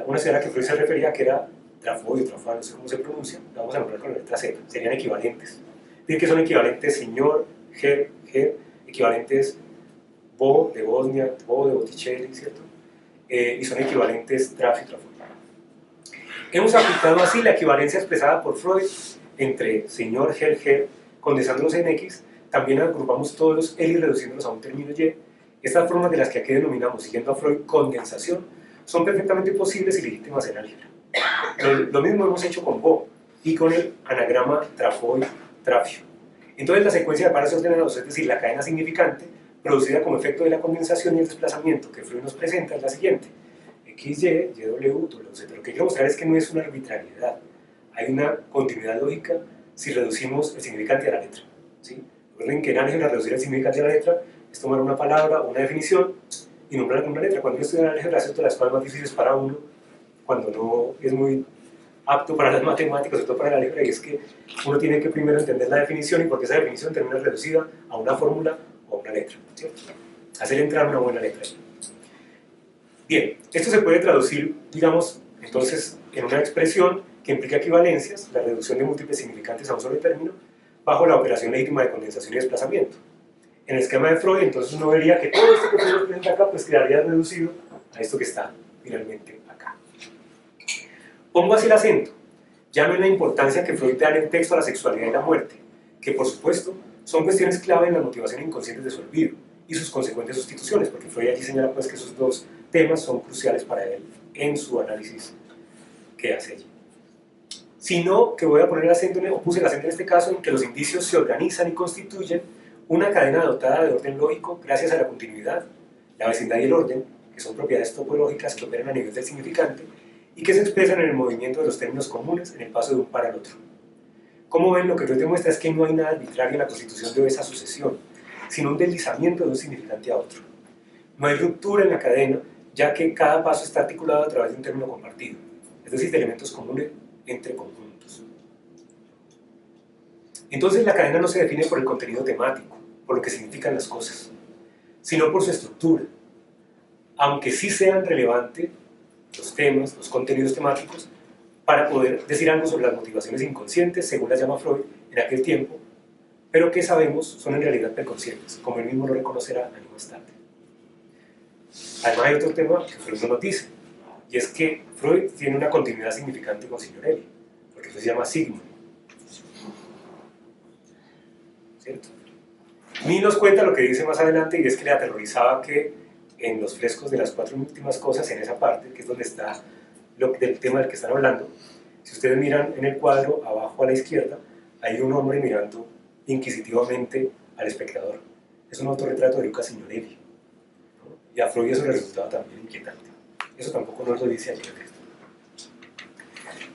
una ciudad a la que Freud se refería, que era Trafo, no sé cómo se pronuncia, la vamos a nombrar con la letra Z, serían equivalentes. Es decir, que son equivalentes señor, Herr, equivalentes Bo de Bosnia, Bo de Botticelli, ¿cierto? Y son equivalentes Trafo. Hemos aplicado así la equivalencia expresada por Freud entre señor, Herr, condensándolos en X. También agrupamos todos los L y reduciéndolos a un término Y, Estas formas de las que aquí denominamos, siguiendo a Freud, condensación, son perfectamente posibles y legítimas en álgebra. Lo mismo hemos hecho con Bo y con el anagrama Trafoy-Trafio. Entonces la secuencia de pares ordenados, es decir, la cadena significante, producida como efecto de la condensación y el desplazamiento que Freud nos presenta, es la siguiente: X, Y, Y, W, W, Z. Lo que quiero mostrar es que no es una arbitrariedad, hay una continuidad lógica si reducimos el significante a la letra, ¿sí? Recuerden que en álgebra reducir el significante a la letra es tomar una palabra, una definición y nombrarla con una letra. Cuando uno estudia álgebra es una de las cosas más difíciles para uno, cuando no es muy apto para las matemáticas, sobre todo para la álgebra, y es que uno tiene que primero entender la definición y por qué esa definición termina reducida a una fórmula o a una letra, ¿cierto? Hacer entrar una buena letra ahí. Bien, esto se puede traducir, digamos, entonces, en una expresión que implica equivalencias, la reducción de múltiples significantes a un solo término, bajo la operación legítima de condensación y desplazamiento. En el esquema de Freud, entonces uno vería que todo esto que Freud presenta acá, pues quedaría reducido a esto que está finalmente acá. Pongo así el acento, ya no en la importancia que Freud da en el texto a la sexualidad y la muerte, que por supuesto son cuestiones clave en la motivación inconsciente de su olvido y sus consecuentes sustituciones, porque Freud allí señala pues que esos dos temas son cruciales para él en su análisis que hace allí. Sino que voy a poner el acento, o puse el acento en este caso, en que los indicios se organizan y constituyen una cadena dotada de orden lógico gracias a la continuidad, la vecindad y el orden, que son propiedades topológicas que operan a nivel del significante y que se expresan en el movimiento de los términos comunes en el paso de un par al otro. Como ven, lo que Freud demuestra es que no hay nada arbitrario en la constitución de esa sucesión, sino un deslizamiento de un significante a otro. No hay ruptura en la cadena, ya que cada paso está articulado a través de un término compartido, es decir, de elementos comunes entre conjuntos. Entonces la cadena no se define por el contenido temático, por lo que significan las cosas, sino por su estructura, aunque sí sean relevantes los temas, los contenidos temáticos, para poder decir algo sobre las motivaciones inconscientes, según las llama Freud en aquel tiempo, pero que sabemos son en realidad preconscientes, como él mismo lo reconocerá años más tarde. Además hay otro tema que Freud no nos dice, y es que Freud tiene una continuidad significante con Signorelli, porque eso se llama signo, ¿cierto? Ni nos cuenta lo que dice más adelante, y es que le aterrorizaba que en los frescos de las 4 últimas cosas, en esa parte, que es donde está del tema del que están hablando, si ustedes miran en el cuadro, abajo a la izquierda, hay un hombre mirando inquisitivamente al espectador. Es un autorretrato de Luca Signorelli, ¿no? Y a Freud eso le resultaba también inquietante. Eso tampoco nos lo dice allí el texto.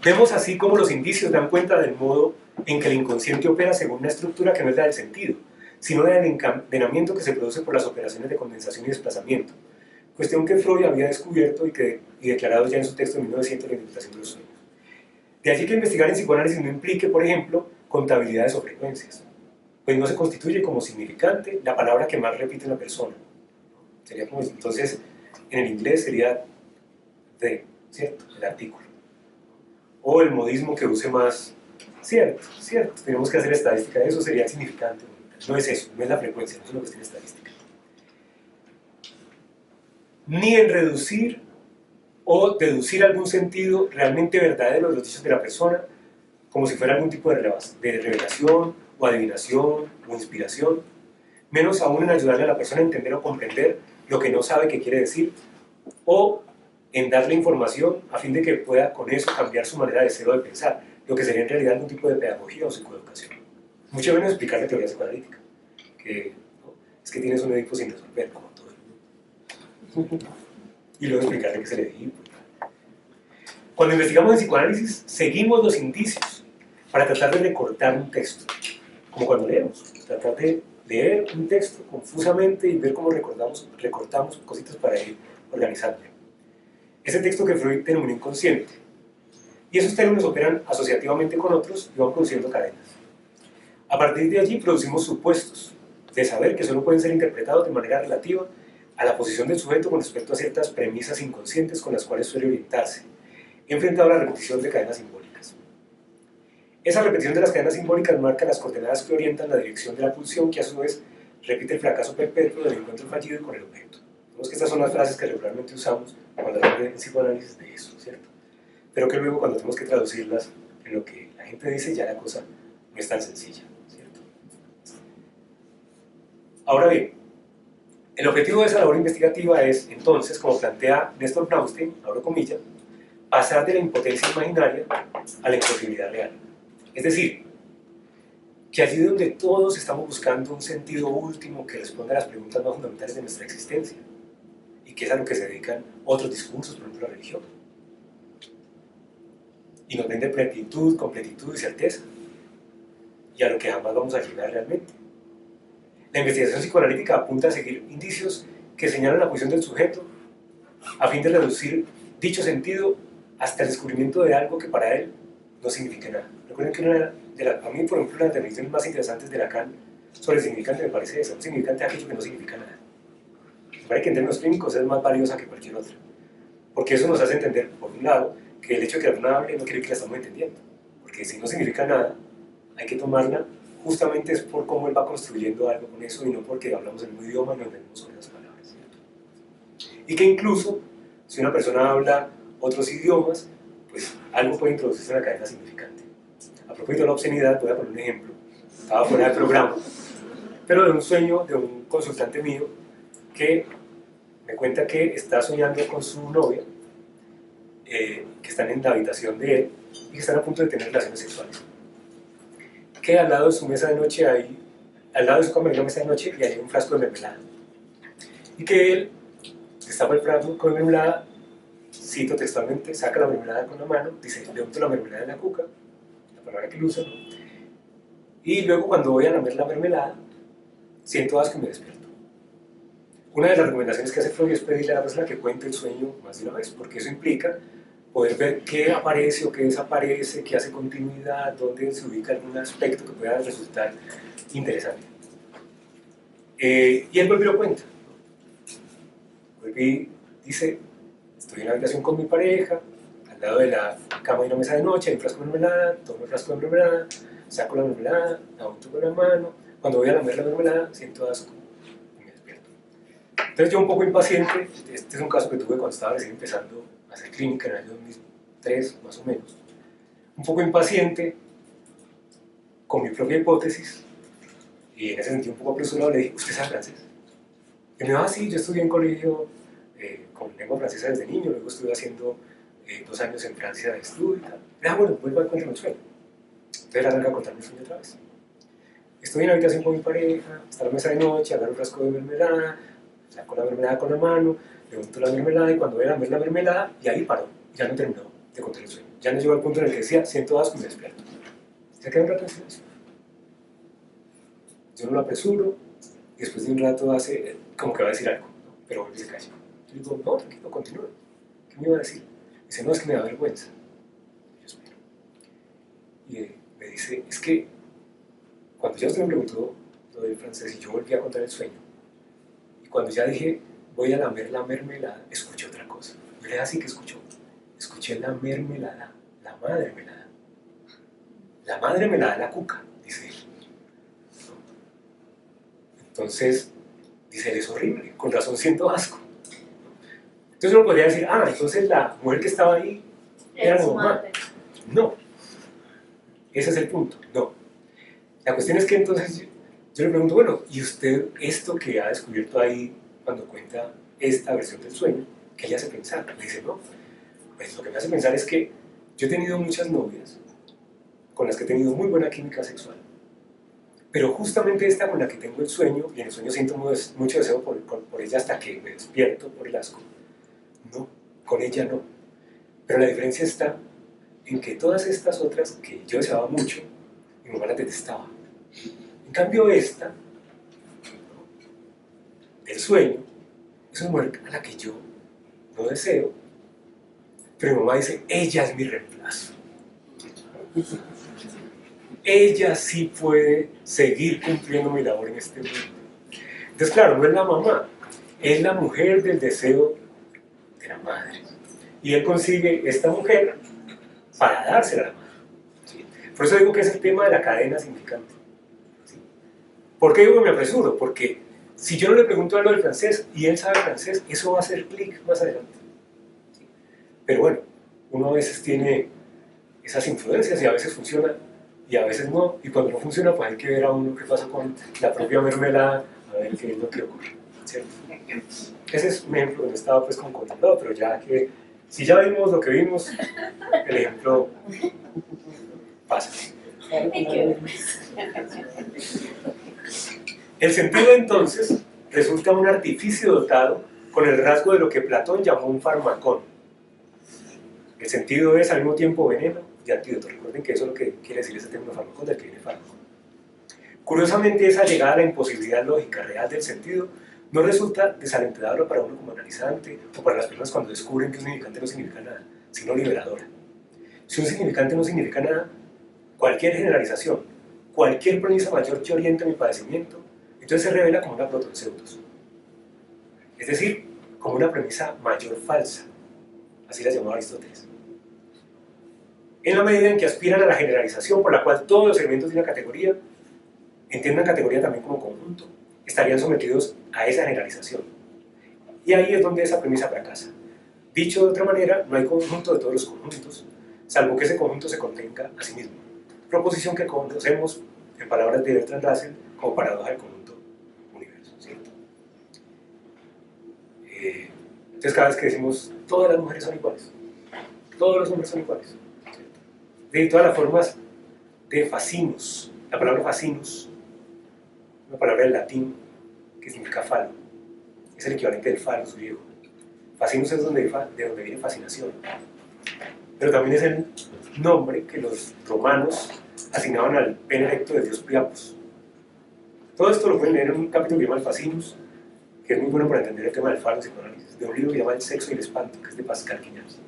Vemos así como los indicios dan cuenta del modo en que el inconsciente opera según una estructura que no es la del sentido, sino del encadenamiento que se produce por las operaciones de condensación y desplazamiento, cuestión que Freud había descubierto y declarado ya en su texto de 1900, La interpretación de los sueños. De allí que investigar en psicoanálisis no implique, por ejemplo, contabilidades o frecuencias, pues no se constituye como significante la palabra que más repite la persona. Sería como, entonces, en el inglés sería the, ¿cierto? El artículo. O el modismo que use más, cierto, tenemos que hacer estadística de eso, sería el significante. No es eso, no es la frecuencia, no es una cuestión estadística. Ni en reducir o deducir algún sentido realmente verdadero de los dichos de la persona, como si fuera algún tipo de revelación, o adivinación, o inspiración, menos aún en ayudarle a la persona a entender o comprender lo que no sabe que quiere decir, o en darle información a fin de que pueda con eso cambiar su manera de ser o de pensar, lo que sería en realidad algún tipo de pedagogía o psicoeducación. Mucho menos explicar la teoría psicoanalítica, que ¿no? Es que tienes un Edipo sin resolver, como todo el mundo. Y luego explicarle qué es el Edipo. Cuando investigamos en psicoanálisis, seguimos los indicios para tratar de recortar un texto, como cuando leemos, tratar de leer un texto confusamente y ver cómo recortamos cositas para ir organizándolo. Ese texto que Freud denominó inconsciente. Y esos términos operan asociativamente con otros y van produciendo cadenas. A partir de allí producimos supuestos de saber que solo pueden ser interpretados de manera relativa a la posición del sujeto con respecto a ciertas premisas inconscientes con las cuales suele orientarse, enfrentado a la repetición de cadenas simbólicas. Esa repetición de las cadenas simbólicas marca las coordenadas que orientan la dirección de la pulsión, que a su vez repite el fracaso perpetuo del encuentro fallido con el objeto. Vemos que estas son las frases que regularmente usamos cuando hablamos de psicoanálisis de eso, ¿cierto? Pero que luego cuando tenemos que traducirlas en lo que la gente dice, ya la cosa no es tan sencilla, ¿cierto? Ahora bien, El objetivo de esa labor investigativa es, entonces, como plantea Néstor Blaustein, abro comillas, pasar de la impotencia imaginaria a la imposibilidad real. Es decir, que allí donde todos estamos buscando un sentido último que responda a las preguntas más fundamentales de nuestra existencia, y que es a lo que se dedican otros discursos, por ejemplo la religión, y nos vende plenitud, completitud y certeza, y a lo que jamás vamos a llegar realmente. La investigación psicoanalítica apunta a seguir indicios que señalan la posición del sujeto a fin de reducir dicho sentido hasta el descubrimiento de algo que para él no significa nada. Recuerden que a mí, por ejemplo, una de las definiciones más interesantes de Lacan sobre el significante me parece esa: un significante es aquello que no significa nada. Me parece que en términos clínicos es más valiosa que cualquier otra, porque eso nos hace entender, por un lado, que el hecho de que la persona hable no quiere decir que la estamos entendiendo, porque si no significa nada, hay que tomarla justamente es por cómo él va construyendo algo con eso y no porque hablamos el mismo idioma y nos entendemos con las palabras. Y que incluso, si una persona habla otros idiomas, pues algo puede introducirse en la cadena significante. A propósito de la obscenidad, voy a poner un ejemplo. Estaba fuera del programa, pero de un sueño de un consultante mío que me cuenta que está soñando con su novia, que están en la habitación de él y que están a punto de tener relaciones sexuales. Que al lado de su mesa de noche hay, al lado de su cama hay una mesa de noche y hay un frasco de mermelada. Y que él destapa el frasco con mermelada, cito textualmente, saca la mermelada con la mano, dice, le unto la mermelada en la cuca, la palabra que él usa, ¿no? Y luego cuando voy a lamer la mermelada, siento asco y me despierto. Una de las recomendaciones que hace Freud es pedirle a la persona que cuente el sueño más de una vez, porque eso implica poder ver qué aparece o qué desaparece, qué hace continuidad, dónde se ubica algún aspecto que pueda resultar interesante. Y él vuelve y lo cuenta. Vuelve y dice, estoy en la habitación con mi pareja, al lado de la cama hay una mesa de noche, hay un frasco de mermelada, tomo el frasco de mermelada, saco la mermelada, la unto con la mano, cuando voy a lamer la mermelada siento asco y me despierto. Entonces yo un poco impaciente, este es un caso que tuve cuando estaba recién empezando a hacer clínica en el año 2003 más o menos, un poco impaciente con mi propia hipótesis y en ese sentido un poco apresurado le dije, ¿usted sabe francés? Y me dijo, sí, yo estudié en colegio con lengua francesa desde niño, luego estuve haciendo 2 años en Francia de estudio y tal. Bueno, vuelvo a encontrar el sueño. Entonces arranca a contarme el sueño otra vez. Estoy en la habitación con mi pareja, está la mesa de noche, agarro un frasco de mermelada, saco la mermelada con la mano, le unto la mermelada y cuando voy a lamer la mermelada, y ahí paró, ya no terminó de contar el sueño. Ya no llegó al punto en el que decía, siento asco y me despierto. Se queda un rato en silencio. Yo no lo apresuro, y después de un rato hace como que va a decir algo, ¿no? Pero vuelve y se calla. Yo digo, no, tranquilo, continúa. ¿Qué me iba a decir? Dice, no, es que me da vergüenza. Yo espero. Y me dice, es que cuando ya usted me preguntó lo del francés y yo volví a contar el sueño, y cuando ya dije, voy a lamer la mermelada, escuché otra cosa. Yo le dije, así que escuchó. Escuché la mermelada, la madre melada. La madre melada, la cuca, dice él. Entonces, dice él, es horrible, con razón siento asco. Entonces uno podría decir, entonces la mujer que estaba ahí era la mamá. No, ese es el punto, no. La cuestión es que entonces yo le pregunto, bueno, ¿y usted esto que ha descubierto ahí cuando cuenta esta versión del sueño, qué le hace pensar? Le dice, no, pues lo que me hace pensar es que yo he tenido muchas novias con las que he tenido muy buena química sexual, pero justamente esta con la que tengo el sueño, y en el sueño siento mucho deseo por ella hasta que me despierto por el asco, no, con ella no. Pero la diferencia está en que todas estas otras que yo deseaba mucho, mi mamá la detestaba. En cambio esta, ¿no?, del sueño, es una mujer a la que yo no deseo, pero mi mamá dice, ella es mi reemplazo. Ella sí puede seguir cumpliendo mi labor en este mundo. Entonces, claro, no es la mamá, es la mujer del deseo de la madre. Y él consigue esta mujer para dársela a la madre. ¿Sí? Por eso digo que es el tema de la cadena significante. ¿Sí? ¿Por qué digo que me apresuro? Porque si yo no le pregunto algo del francés y él sabe francés, eso va a hacer clic más adelante. ¿Sí? Pero bueno, uno a veces tiene esas influencias y a veces funciona y a veces no, y cuando no funciona pues hay que ver a uno qué pasa con la propia mermelada, a ver qué es lo que ocurre. ¿cierto? Ese es un ejemplo que no estaba pues como contemplado, pero ya que, si ya vimos lo que vimos, el ejemplo pasa. El sentido entonces resulta un artificio dotado con el rasgo de lo que Platón llamó un farmacón. El sentido es al mismo tiempo veneno y antídoto. Recuerden que eso es lo que quiere decir ese término farmacón, del que viene fármaco. Curiosamente, esa llegada a la imposibilidad lógica real del sentido no resulta desalentadora para uno como analizante o para las personas cuando descubren que un significante no significa nada, sino liberadora. Si un significante no significa nada, cualquier generalización, cualquier premisa mayor que oriente mi padecimiento, entonces se revela como una protonpseudos. Es decir, como una premisa mayor falsa. Así la llamaba Aristóteles. En la medida en que aspiran a la generalización por la cual todos los elementos de una categoría, entiendan categoría también como conjunto, estarían sometidos a esa generalización. Y ahí es donde esa premisa fracasa. Dicho de otra manera, no hay conjunto de todos los conjuntos, salvo que ese conjunto se contenga a sí mismo. Proposición que conocemos, en palabras de Bertrand Russell, como paradoja del conjunto universo, ¿cierto? Entonces cada vez que decimos todas las mujeres son iguales, todos los hombres son iguales, ¿cierto? De todas las formas de fascinus, la palabra fascinus, una palabra del latín que significa falo, es el equivalente del falos griego. Fascinus es de donde viene fascinación, pero también es el nombre que los romanos asignaban al pene erecto del dios Priapos. Todo esto lo pueden leer en un capítulo que se llama el Fascinus, que es muy bueno para entender el tema del falo y psicoanálisis, de un libro que se llama El sexo y el espanto, que es de Pascal Quiñas.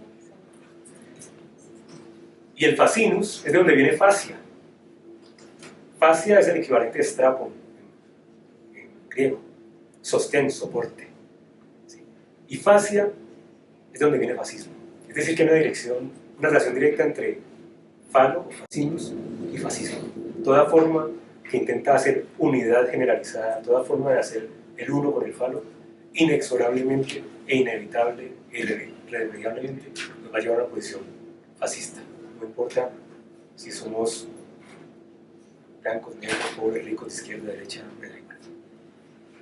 Y el Fascinus es de donde viene fascia. Fascia es el equivalente de strapon en griego, sostén, soporte. ¿Sí? Y fascia es de donde viene fascismo. Es decir, que hay una relación directa entre falo o fascinus y fascismo. Toda forma que intenta hacer unidad generalizada, toda forma de hacer el uno con el falo, inexorablemente e inevitable e irremediablemente nos va a llevar a una posición fascista. No importa si somos blancos, negros, pobres, ricos, de izquierda, de derecha, me da igual.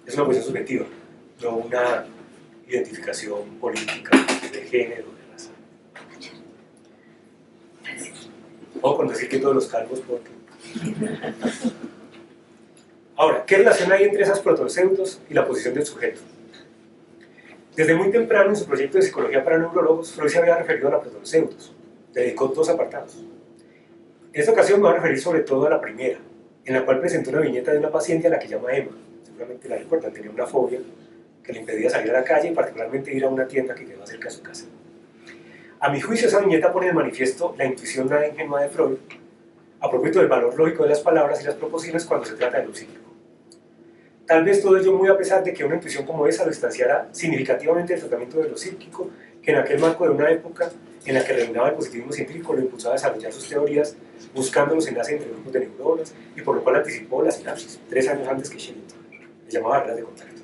Es una posición subjetiva, no una identificación política de género, de raza. O con decir que todos los calvos, porque... Ahora, ¿qué relación hay entre esas protonpseudos y la posición del sujeto? Desde muy temprano en su proyecto de psicología para neurólogos, Freud se había referido a la protonpseudos. Dedicó 2 apartados. En esta ocasión me voy a referir sobre todo a la primera, en la cual presentó una viñeta de una paciente a la que llama Emma. Seguramente la recuerdan, tenía una fobia que le impedía salir a la calle y particularmente ir a una tienda que quedaba cerca de su casa. A mi juicio, esa viñeta pone de manifiesto la intuición nada ingenua de Freud a propósito del valor lógico de las palabras y las proposiciones cuando se trata de lo psíquico. Tal vez todo ello muy a pesar de que una intuición como esa lo distanciara significativamente del tratamiento de lo psíquico, que en aquel marco de una época en la que reinaba el positivismo científico lo impulsaba a desarrollar sus teorías buscando los enlaces entre grupos de neuronas y por lo cual anticipó la sinapsis 3 años antes que Shellington. Le llamaba barreras de contacto.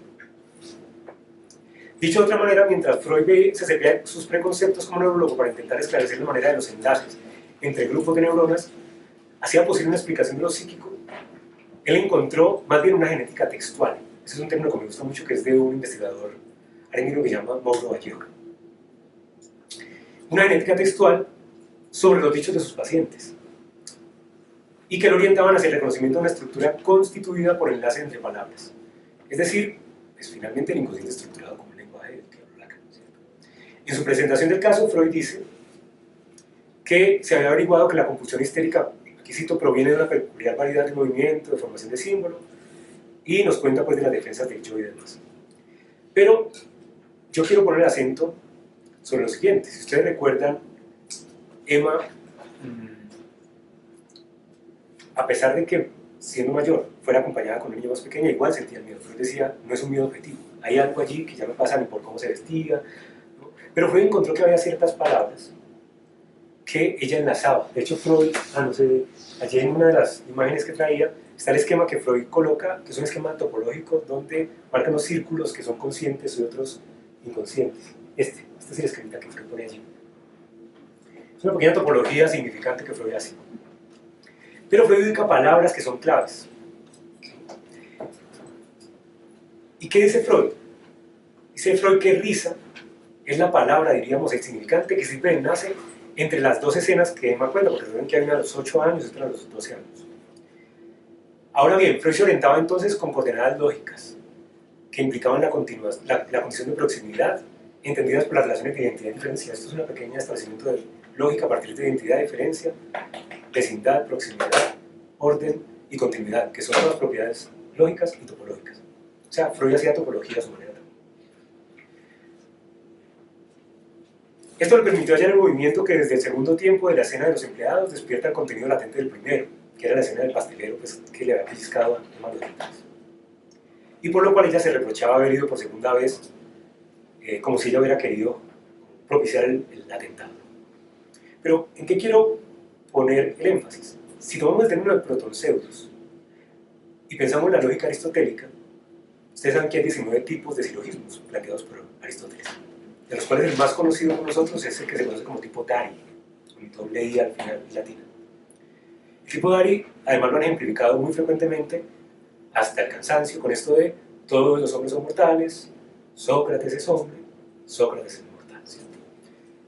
Dicho de otra manera, mientras Freud se cepilla sus preconceptos como neurólogo para intentar esclarecer la manera de los enlaces entre grupos de neuronas, hacía posible una explicación de lo psíquico. Él encontró más bien una genética textual. Ese es un término que me gusta mucho, que es de un investigador argentino que se llama Mauro Vallejo. Una genética textual sobre los dichos de sus pacientes y que lo orientaban hacia el reconocimiento de una estructura constituida por enlaces entre palabras. Es decir, es finalmente el inconsciente estructurado como un lenguaje del que habló Lacan, ¿cierto? En su presentación del caso, Freud dice que se había averiguado que la compulsión histérica, aquí cito, proviene de una peculiar variedad de movimiento, de formación de símbolo, y nos cuenta pues de las defensas de Joy y demás. Pero yo quiero poner acento sobre lo siguiente. Si ustedes recuerdan, Emma, a pesar de que siendo mayor fuera acompañada con una niña más pequeña, igual sentía el miedo. Freud decía, no es un miedo objetivo, hay algo allí que ya no pasa ni por cómo se vestía, ¿no? Pero Freud encontró que había ciertas palabras que ella enlazaba. De hecho, Freud, allí en una de las imágenes que traía, está el esquema que Freud coloca, que es un esquema topológico donde marcan los círculos que son conscientes y otros inconscientes. Esta es la escrita que Freud pone allí. Es una pequeña topología significante que Freud hace. Pero Freud ubica palabras que son claves. ¿Y qué dice Freud? Dice Freud que risa es la palabra, diríamos, insignificante que siempre nace entre las dos escenas que Emma cuenta, porque recuerden que hay una a los 8 años y otra a los 12 años. Ahora bien, Freud se orientaba entonces con coordenadas lógicas que implicaban la condición de proximidad, entendidas por las relaciones de identidad y diferencia. Esto es un pequeño establecimiento de lógica a partir de identidad, diferencia, vecindad, proximidad, orden y continuidad, que son todas propiedades lógicas y topológicas. O sea, Freud hacía topología a su manera también. Esto le permitió hallar el movimiento que desde el segundo tiempo de la escena de los empleados despierta el contenido latente del primero, que era la escena del pastelero pues, que le había pellizcado a Emma los dientes. Y por lo cual ella se reprochaba haber ido por segunda vez, como si ella hubiera querido propiciar el atentado. Pero, ¿en qué quiero poner el énfasis? Si tomamos el término de protonpseudos y pensamos en la lógica aristotélica, ustedes saben que hay 19 tipos de silogismos planteados por Aristóteles, de los cuales el más conocido por nosotros es el que se conoce como tipo Dari, con doble I al final y latina. El tipo Dari, además, lo han ejemplificado muy frecuentemente hasta el cansancio con esto de todos los hombres son mortales, Sócrates es hombre, Sócrates es mortal, ¿cierto?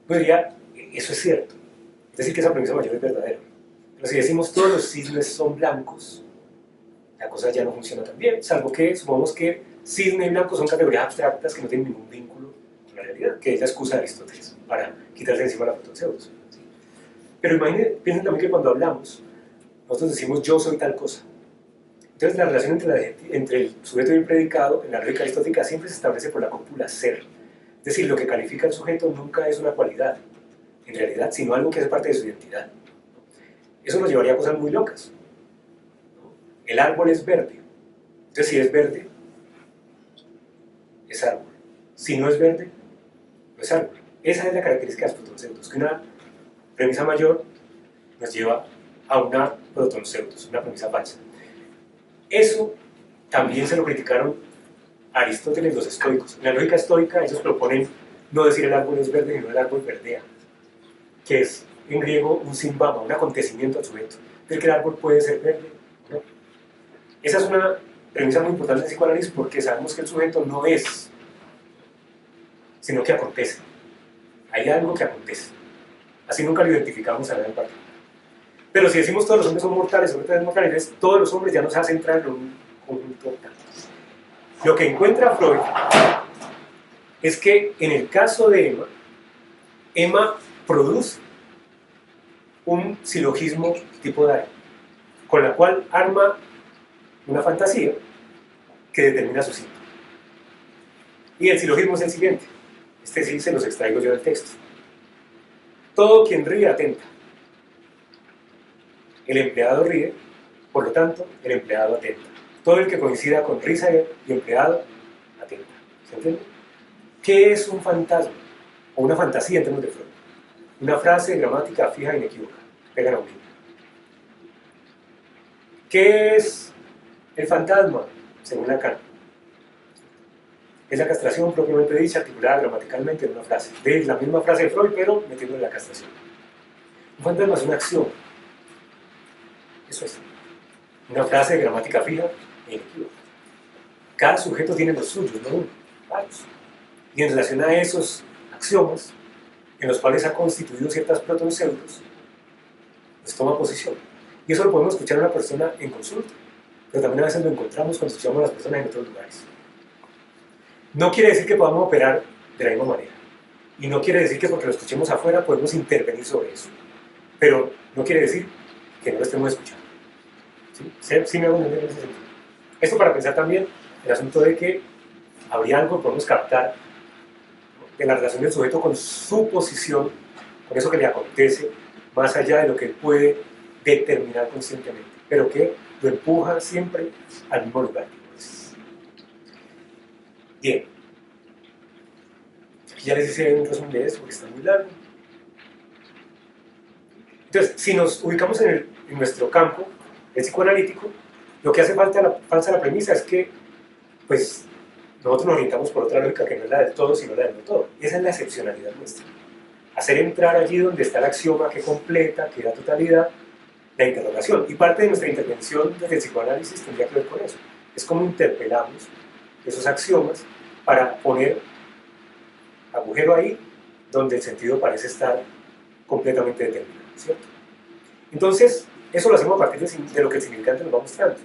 Yo diría, eso es cierto, es decir, que esa premisa mayor es verdadera. Pero si decimos todos los cisnes son blancos, la cosa ya no funciona tan bien, salvo que supongamos que cisne y blanco son categorías abstractas que no tienen ningún vínculo con la realidad, que es la excusa de Aristóteles para quitarse de encima la protonpseudos. ¿Sí? Pero imaginen, piensen también que cuando hablamos, nosotros decimos yo soy tal cosa. Entonces la relación entre el sujeto y el predicado en la lógica aristotélica siempre se establece por la cópula ser. Es decir, lo que califica al sujeto nunca es una cualidad, en realidad, sino algo que hace parte de su identidad. Eso nos llevaría a cosas muy locas. El árbol es verde. Entonces si es verde, es árbol. Si no es verde, no es árbol. Esa es la característica de los protonpseudos, que una premisa mayor nos lleva a una protonpseudos, una premisa falsa. Eso también se lo criticaron a Aristóteles los estoicos. En la lógica estoica ellos proponen no decir el árbol es verde, sino el árbol verdea, que es en griego un simbama, un acontecimiento al sujeto, del que el árbol puede ser verde, ¿no? Esa es una premisa muy importante del psicoanálisis porque sabemos que el sujeto no es, sino que acontece. Hay algo que acontece. Así nunca lo identificamos a la parte. Pero si decimos todos los hombres son mortales, todos los hombres ya nos hacen entrar en un conjunto tal. Lo que encuentra Freud es que en el caso de Emma produce un silogismo tipo Dari, con la cual arma una fantasía que determina su signo. Y el silogismo es el siguiente. Este sí se los extraigo yo del texto. Todo quien ríe atenta. El empleado ríe, por lo tanto, el empleado atenta. Todo el que coincida con risa y empleado atenta. ¿Se entiende? ¿Qué es un fantasma? O una fantasía en términos de Freud. Una frase de gramática fija e inequívoca. Pegan a un libro. ¿Qué es el fantasma? Según Lacan. Es la castración propiamente dicha, articulada gramaticalmente en una frase. De la misma frase de Freud, pero metiéndole la castración. Un fantasma es una acción. Eso es. Una frase de gramática fija e inequívoca. Cada sujeto tiene los suyos, no uno, varios. Y en relación a esos axiomas, en los cuales ha constituido ciertas protonpseudos, pues toma posición. Y eso lo podemos escuchar a una persona en consulta, pero también a veces lo encontramos cuando escuchamos a las personas en otros lugares. No quiere decir que podamos operar de la misma manera. Y no quiere decir que porque lo escuchemos afuera podemos intervenir sobre eso. Pero no quiere decir que no lo estemos escuchando. ¿Sí me hago entender en ese sentido? Esto para pensar también el asunto de que habría algo que podemos captar, ¿no?, de la relación del sujeto con su posición, con eso que le acontece, más allá de lo que él puede determinar conscientemente, pero que lo empuja siempre al mismo lugar. Bien. Aquí ya les hice un resumen de eso porque está muy largo. Entonces, si nos ubicamos en nuestro campo, el psicoanalítico, lo que hace falta la premisa es que pues, nosotros nos orientamos por otra lógica que no es la del todo, sino la del no todo. Y esa es la excepcionalidad nuestra. Hacer entrar allí donde está el axioma que completa, que da totalidad, la interrogación. Y parte de nuestra intervención desde el psicoanálisis tendría que ver con eso. Es como interpelamos esos axiomas para poner agujero ahí donde el sentido parece estar completamente determinado, ¿cierto? Entonces, eso lo hacemos a partir de lo que el significante nos va mostrando.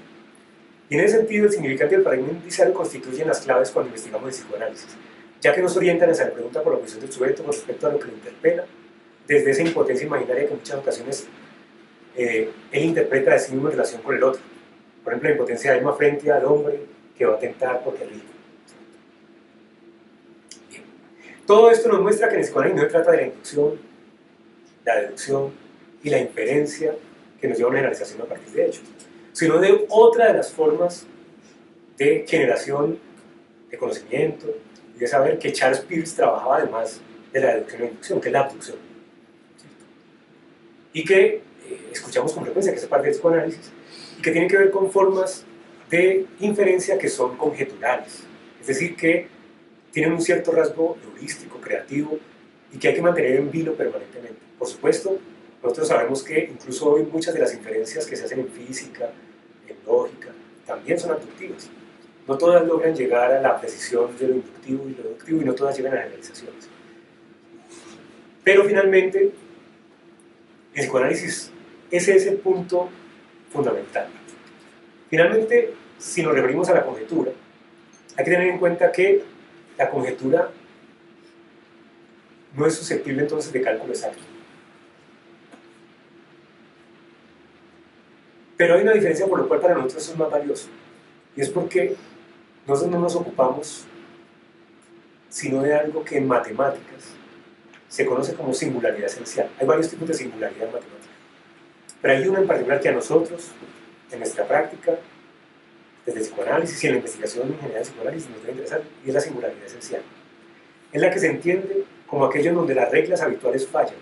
Y en ese sentido, el significante del paradigma indiciario constituyen las claves cuando investigamos el psicoanálisis, ya que nos orientan hacia la pregunta por la posición del sujeto con respecto a lo que lo interpela, desde esa impotencia imaginaria que en muchas ocasiones él interpreta de sí mismo en relación con el otro. Por ejemplo, la impotencia de Emma frente al hombre que va a tentar porque es rico. Bien. Todo esto nos muestra que en el psicoanálisis no se trata de la inducción, la deducción y la inferencia que nos lleva a una generalización a partir de hechos, sino de otra de las formas de generación de conocimiento y de saber que Charles Peirce trabajaba además de la deducción y la inducción, que es la abducción. Y que escuchamos con frecuencia, que es parte del psicoanálisis, y que tiene que ver con formas de inferencia que son conjeturales, es decir, que tienen un cierto rasgo heurístico, creativo, y que hay que mantener en vilo permanentemente. Por supuesto, nosotros sabemos que incluso hoy muchas de las inferencias que se hacen en física, en lógica, también son abductivas. No todas logran llegar a la precisión de lo inductivo y lo deductivo, y no todas llegan a generalizaciones. Pero finalmente, el psicoanálisis, ese es el punto fundamental. Finalmente, si nos referimos a la conjetura, hay que tener en cuenta que la conjetura no es susceptible entonces de cálculo exacto. Pero hay una diferencia por lo cual para nosotros eso es más valioso, y es porque nosotros no nos ocupamos sino de algo que en matemáticas se conoce como singularidad esencial. Hay varios tipos de singularidad matemática, pero hay una en particular que a nosotros, en nuestra práctica, desde el psicoanálisis y en la investigación en general del psicoanálisis, nos debe interesar, y es la singularidad esencial. Es la que se entiende como aquello en donde las reglas habituales fallan,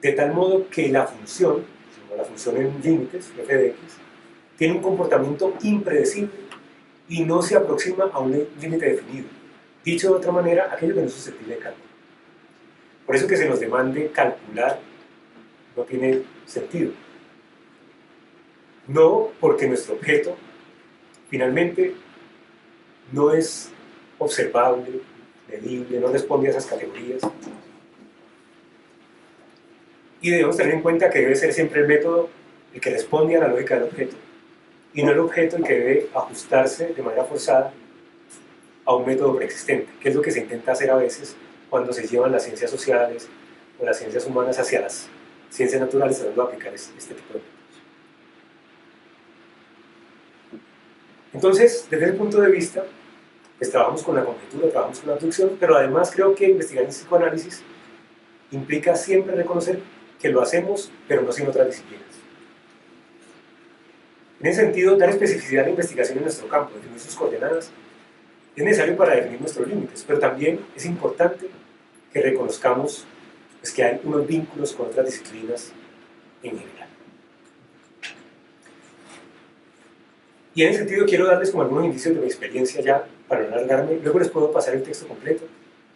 de tal modo que la función, como la función en límites, f de x, tiene un comportamiento impredecible y no se aproxima a un límite definido. Dicho de otra manera, aquello que no es susceptible de cálculo. Por eso que se nos demande calcular no tiene sentido. No porque nuestro objeto finalmente no es observable, medible, no responde a esas categorías. Y debemos tener en cuenta que debe ser siempre el método el que responde a la lógica del objeto, y no el objeto el que debe ajustarse de manera forzada a un método preexistente, que es lo que se intenta hacer a veces cuando se llevan las ciencias sociales o las ciencias humanas hacia las ciencias naturales, tratando de aplicar este tipo de métodos. Entonces, desde ese punto de vista, pues trabajamos con la conjetura, trabajamos con la abducción, pero además creo que investigar en psicoanálisis implica siempre reconocer que lo hacemos, pero no sin otras disciplinas. En ese sentido, dar especificidad a la investigación en nuestro campo, definir sus coordenadas, es necesario para definir nuestros límites, pero también es importante que reconozcamos pues, que hay unos vínculos con otras disciplinas en general. Y en ese sentido quiero darles como algunos indicios de mi experiencia ya, para no alargarme. Luego les puedo pasar el texto completo,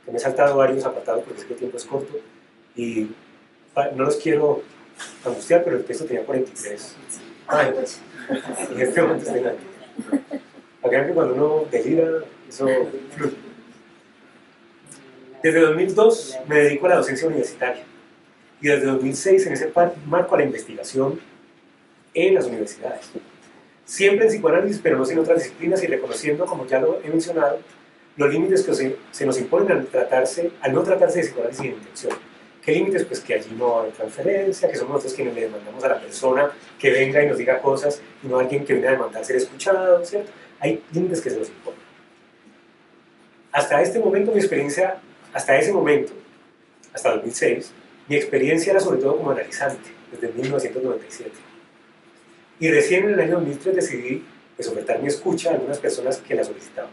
que me he saltado varios apartados porque sé que el tiempo es corto, y no los quiero angustiar, pero el texto tenía 43 años, y en este momento está en alto. Para que cuando uno delira, eso fluye. Desde 2002 me dedico a la docencia universitaria, y desde 2006 en ese marco a la investigación en las universidades. Siempre en psicoanálisis, pero no sin otras disciplinas, y reconociendo, como ya lo he mencionado, los límites que se nos imponen al no tratarse de psicoanálisis de intención. ¿Qué límites? Pues que allí no hay transferencia, que somos nosotros quienes le demandamos a la persona que venga y nos diga cosas, y no alguien que viene a demandar ser escuchado, ¿cierto? Hay límites que se nos imponen. Hasta este momento, mi experiencia, hasta ese momento, hasta 2006, mi experiencia era sobre todo como analizante, desde 1997. Y recién en el año 2003 decidí pues, ofertar mi escucha a algunas personas que la solicitaban.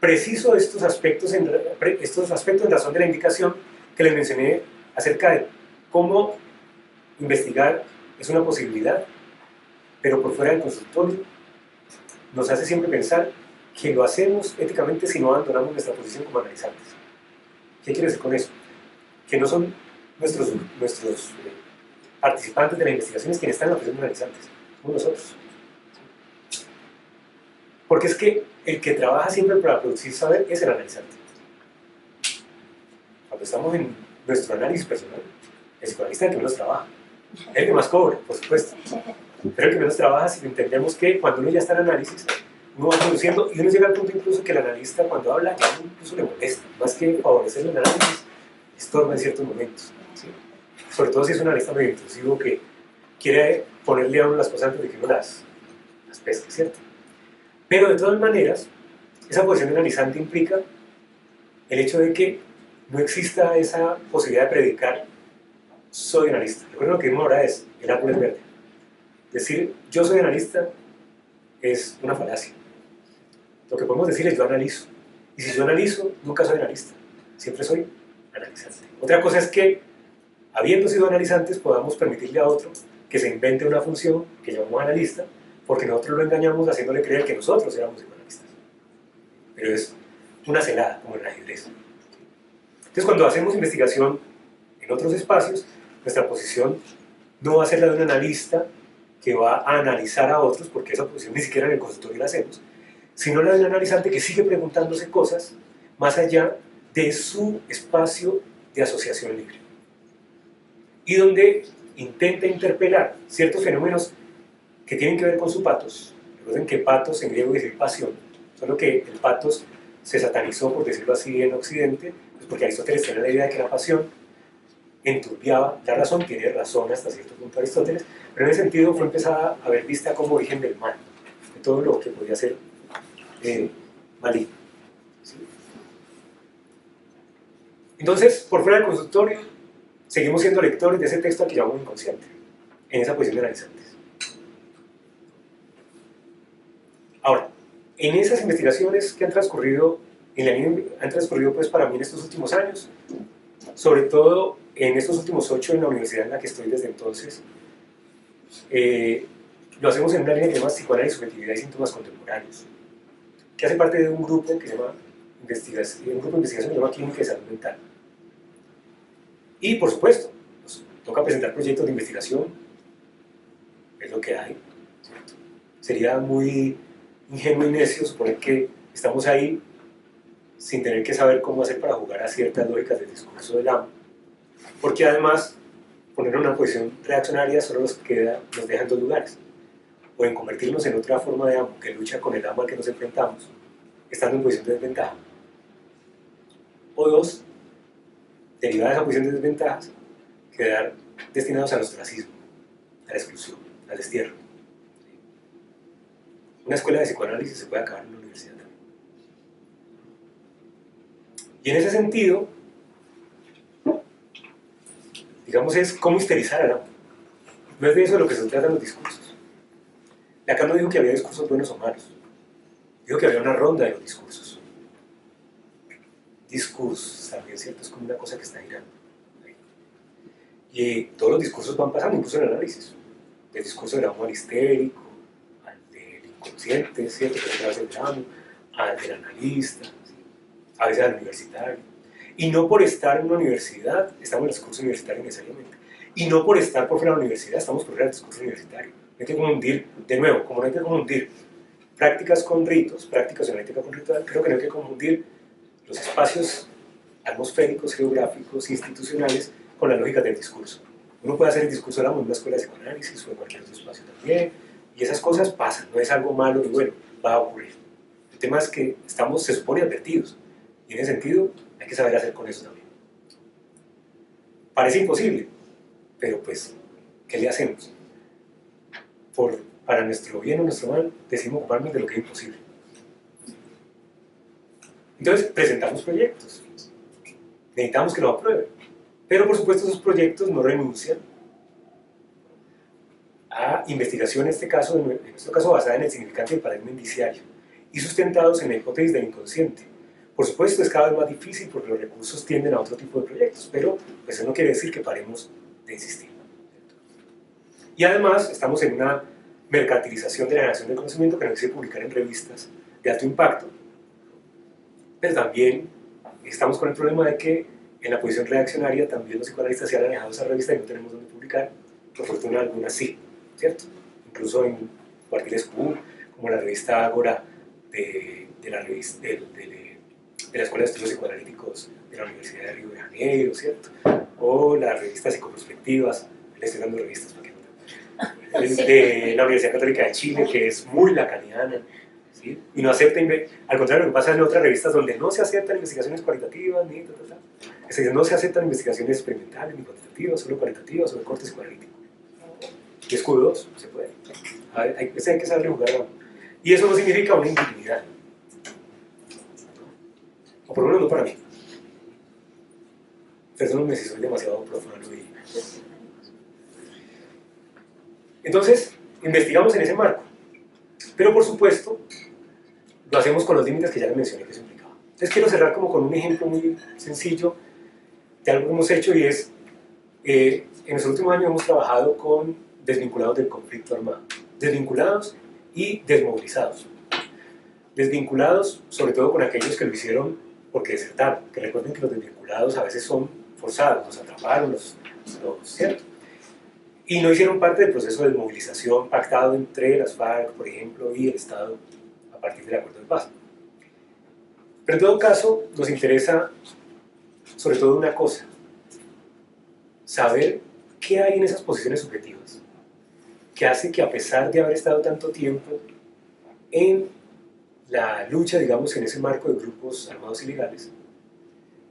Preciso estos aspectos en razón de la indicación que les mencioné acerca de cómo investigar es una posibilidad, pero por fuera del consultorio nos hace siempre pensar que lo hacemos éticamente si no abandonamos nuestra posición como analizantes. ¿Qué quiere decir con eso? Que no son nuestros participantes de las investigaciones quienes están en la posición de analizantes, somos nosotros. Porque es que el que trabaja siempre para producir saber es el analizante. Cuando estamos en nuestro análisis personal, el psicoanalista es el que menos trabaja, es el que más cobra, por supuesto, pero el que menos trabaja si entendemos que cuando uno ya está en análisis, uno va produciendo y uno llega al punto incluso que el analista cuando habla, incluso le molesta, más que favorecer el análisis, estorba en ciertos momentos, ¿sí? Sobre todo si es un analista medio intrusivo que quiere ponerle a uno las cosas antes de que uno las pesque, ¿cierto? Pero de todas maneras, esa posición de analizante implica el hecho de que no exista esa posibilidad de predicar soy analista. Recuerden lo que vimos ahora es el árbol es verde. Decir yo soy analista es una falacia. Lo que podemos decir es yo analizo. Y si yo analizo, nunca soy analista. Siempre soy analizante. Otra cosa es que, habiendo sido analizantes, podamos permitirle a otro que se invente una función que llamamos analista, porque nosotros lo engañamos haciéndole creer que nosotros éramos analistas. Pero es una celada, como en el ajedrez. Entonces, cuando hacemos investigación en otros espacios, nuestra posición no va a ser la de un analista que va a analizar a otros, porque esa posición ni siquiera en el consultorio la hacemos, sino la de un analizante que sigue preguntándose cosas más allá de su espacio de asociación libre. Y donde intenta interpelar ciertos fenómenos que tienen que ver con su patos. Recuerden que patos en griego quiere decir pasión, solo que el patos se satanizó, por decirlo así, en Occidente, pues porque Aristóteles tenía la idea de que la pasión enturbiaba la razón, tiene razón hasta cierto punto Aristóteles, pero en ese sentido fue empezada a ver vista como origen del mal, de todo lo que podía ser maligno. ¿Sí? Entonces, por fuera del consultorio, seguimos siendo lectores de ese texto al que llamamos inconsciente, en esa posición de analizantes. Ahora, en esas investigaciones que han transcurrido, pues para mí en estos últimos años, sobre todo en estos últimos 8 en la universidad en la que estoy desde entonces, lo hacemos en una línea que se llama Psicoanálisis, Subjetividad y Síntomas Contemporáneos, que hace parte de un grupo que se llama un grupo de investigación que se llama Clínica de Salud Mental. Y por supuesto, nos toca presentar proyectos de investigación, es lo que hay, ¿cierto? Sería muy ingenuo y necio suponer que estamos ahí sin tener que saber cómo hacer para jugar a ciertas lógicas del discurso del amo, porque además poner en una posición reaccionaria solo nos deja en dos lugares: o en convertirnos en otra forma de amo que lucha con el amo al que nos enfrentamos, estando en posición de desventaja, o dos, derivadas de esa posición de desventajas, quedar destinados al ostracismo, a la exclusión, al destierro. Una escuela de psicoanálisis se puede acabar en una universidad también. Y en ese sentido, digamos, es cómo histerizar al amo. No es de eso de lo que se tratan los discursos. Lacan no dijo que había discursos buenos o malos. Dijo que había una ronda de los discursos. Discursos, también, ¿cierto? Es como una cosa que está girando. Y todos los discursos van pasando, incluso en el análisis. El discurso del amo al histérico, al del inconsciente, ¿cierto? Que detrás del amo, al del analista, ¿sí? A veces al universitario. Y no por estar en una universidad estamos en el discurso universitario necesariamente. Y no por estar por fuera de la universidad estamos por fuera del discurso universitario. No hay que confundir, de nuevo, como no hay que confundir prácticas con ritos, prácticas en ética con ritual, creo que no hay que confundir los espacios atmosféricos, geográficos, institucionales con las lógicas del discurso. Uno puede hacer el discurso en una escuela de psicoanálisis o en cualquier otro espacio también, y esas cosas pasan, no es algo malo ni bueno, va a ocurrir. El tema es que estamos, se supone, advertidos, y en ese sentido hay que saber hacer con eso también. Parece imposible, pero pues, ¿qué le hacemos? Para nuestro bien o nuestro mal, decimos ocuparnos de lo que es imposible. Entonces, presentamos proyectos. Necesitamos que lo aprueben. Pero, por supuesto, esos proyectos no renuncian a investigación, en este caso basada en el significante del paradigma indiciario y sustentados en la hipótesis del inconsciente. Por supuesto, es cada vez más difícil porque los recursos tienden a otro tipo de proyectos, pero eso no quiere decir que paremos de insistir. Y además, estamos en una mercantilización de la generación de conocimiento que no quise publicar en revistas de alto impacto, pero también estamos con el problema de que en la posición reaccionaria también los psicoanalistas se han alejado de esa revista y no tenemos dónde publicar. Por fortuna algunas sí, ¿cierto? Incluso en cuartiles Q, como la revista Ágora de de la revista, de la Escuela de Estudios Psicoanalíticos de la Universidad de Río de Janeiro, ¿cierto? O la revista Psicoperspectivas, le estoy dando revistas para que no, de la Universidad Católica de Chile, que es muy lacaniana, ¿sí? Y no acepta, al contrario, lo que pasa en otras revistas donde no se aceptan investigaciones cualitativas, ni es decir, no se aceptan investigaciones experimentales ni cuantitativas, solo cualitativas, solo corte psicoanalítico. Y es Q2, se puede. Hay que saber jugar. Y eso no significa una indignidad. O por lo menos no para mí. Perdónenme si soy demasiado profano. Entonces, investigamos en ese marco. Pero por supuesto, lo hacemos con los límites que ya les mencioné que eso implicaba. Entonces quiero cerrar como con un ejemplo muy sencillo de algo que hemos hecho, y es, en nuestro último año hemos trabajado con desvinculados del conflicto armado. Desvinculados y desmovilizados. Desvinculados, sobre todo con aquellos que lo hicieron porque desertaron, que recuerden que los desvinculados a veces son forzados, los atraparon, ¿cierto? Y no hicieron parte del proceso de desmovilización pactado entre las FARC, por ejemplo, y el Estado a partir del acuerdo de paz. Pero en todo caso, nos interesa sobre todo una cosa: saber qué hay en esas posiciones subjetivas, que hace que, a pesar de haber estado tanto tiempo en la lucha, digamos, en ese marco de grupos armados ilegales,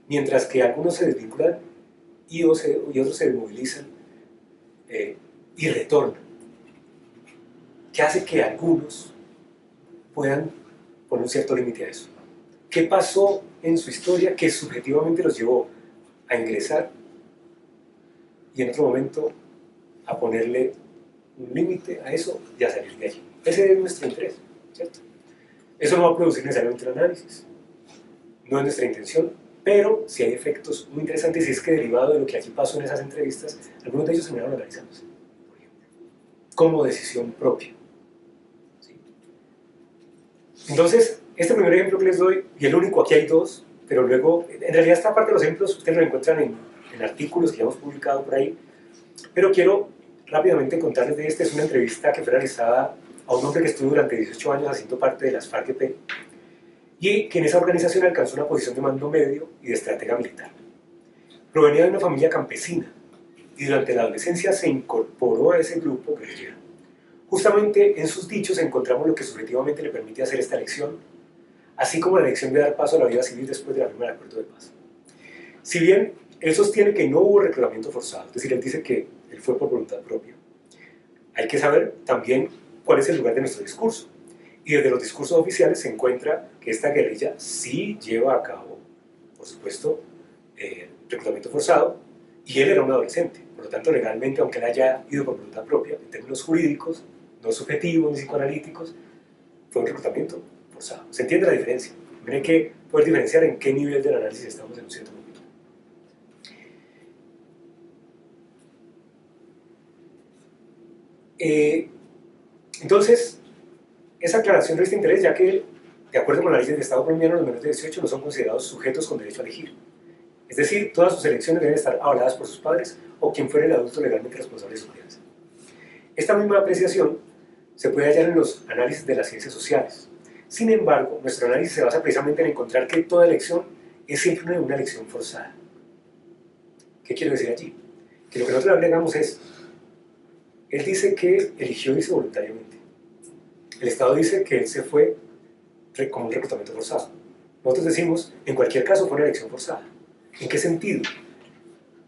mientras que algunos se desvinculan y otros se desmovilizan y retornan, que hace que algunos puedan poner un cierto límite a eso. ¿Qué pasó en su historia que subjetivamente los llevó a ingresar y en otro momento a ponerle un límite a eso y a salir de allí? Ese es nuestro interés, ¿cierto? Eso no va a producir necesariamente un análisis, no es nuestra intención, pero sí hay efectos muy interesantes, y es que, derivado de lo que aquí pasó en esas entrevistas, algunos de ellos terminaron analizándose, por ejemplo, como decisión propia. ¿Sí? Entonces, este primer ejemplo que les doy, y el único, aquí hay dos, pero luego, en realidad esta parte de los ejemplos ustedes lo encuentran en artículos que ya hemos publicado por ahí, pero quiero rápidamente contarles de este. Es una entrevista que fue realizada a un hombre que estuvo durante 18 años haciendo parte de las FARC-EP, y que en esa organización alcanzó una posición de mando medio y de estratega militar. Provenía de una familia campesina y durante la adolescencia se incorporó a ese grupo guerrillero. Justamente en sus dichos encontramos lo que subjetivamente le permite hacer esta elección, así como la elección de dar paso a la vida civil después de la firma del acuerdo de paz. Si bien él sostiene que no hubo reclutamiento forzado, es decir, él dice que él fue por voluntad propia, hay que saber también cuál es el lugar de nuestro discurso. Y desde los discursos oficiales se encuentra que esta guerrilla sí lleva a cabo, por supuesto, reclutamiento forzado, y él era un adolescente. Por lo tanto, legalmente, aunque él haya ido por voluntad propia, en términos jurídicos, no subjetivos ni psicoanalíticos, fue un reclutamiento forzado. ¿Se entiende la diferencia? Hay que poder diferenciar en qué nivel del análisis estamos en un cierto momento. Entonces, esa aclaración resta interés, ya que, de acuerdo con la ley del Estado colombiano, los menores de 18 no son considerados sujetos con derecho a elegir. Es decir, todas sus elecciones deben estar avaladas por sus padres o quien fuera el adulto legalmente responsable de su crianza. Esta misma apreciación se puede hallar en los análisis de las ciencias sociales. Sin embargo, nuestro análisis se basa precisamente en encontrar que toda elección es siempre una elección forzada. ¿Qué quiero decir allí? Que lo que nosotros agregamos es: él dice que eligió irse voluntariamente. El Estado dice que él se fue como un reclutamiento forzado. Nosotros decimos, en cualquier caso, fue una elección forzada. ¿En qué sentido?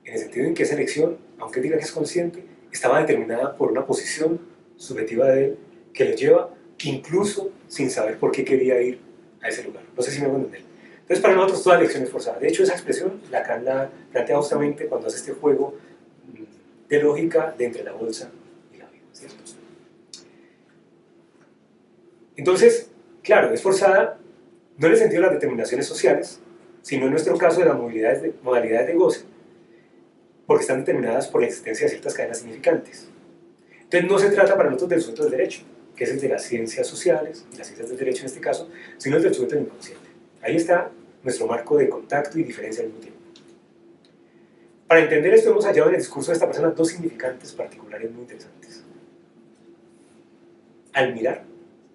En el sentido en que esa elección, aunque diga que es consciente, estaba determinada por una posición subjetiva de él que lo lleva incluso sin saber por qué quería ir a ese lugar. No sé si me voy a entender. Entonces, para nosotros toda elección es forzada. De hecho, esa expresión Lacan la plantea justamente cuando hace este juego de lógica de entre la bolsa y la vida, ¿cierto? Entonces, claro, es forzada no en el sentido de las determinaciones sociales, sino en nuestro caso de las modalidades de goce, porque están determinadas por la existencia de ciertas cadenas significantes. Entonces, no se trata para nosotros del sujeto del derecho, que es el de las ciencias sociales, y las ciencias del derecho en este caso, sino el del sujeto del inconsciente. Ahí está nuestro marco de contacto y diferencia al mismo tiempo. Para entender esto, hemos hallado en el discurso de esta persona dos significantes particulares muy interesantes. Al mirar,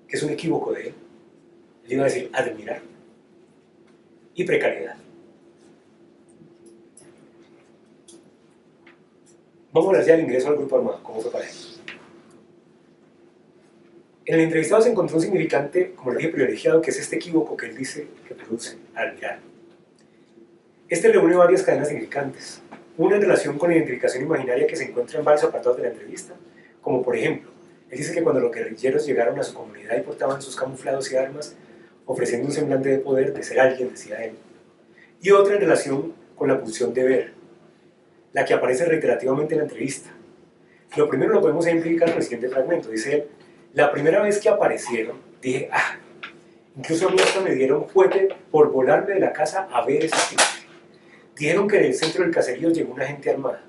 que es un equívoco de él, Él iba a decir admirar y precariedad. Vamos a hablar ya del ingreso al grupo armado, ¿cómo fue para él? En el entrevistado se encontró un significante, como le dije, privilegiado, que es este equívoco que él dice que produce, admirar. Este reúne varias cadenas significantes, una en relación con la identificación imaginaria que se encuentra en varios apartados de la entrevista, como por ejemplo, él dice que cuando los guerrilleros llegaron a su comunidad y portaban sus camuflados y armas, ofreciendo un semblante de poder, de ser alguien, decía él, y otra en relación con la pulsión de ver, la que aparece reiterativamente en la entrevista. Lo primero lo podemos ejemplificar en el siguiente fragmento, dice él: la primera vez que aparecieron, dije, incluso a mí hasta me dieron fuerte por volarme de la casa a ver esa gente. Dijeron que en el centro del caserío llegó una gente armada.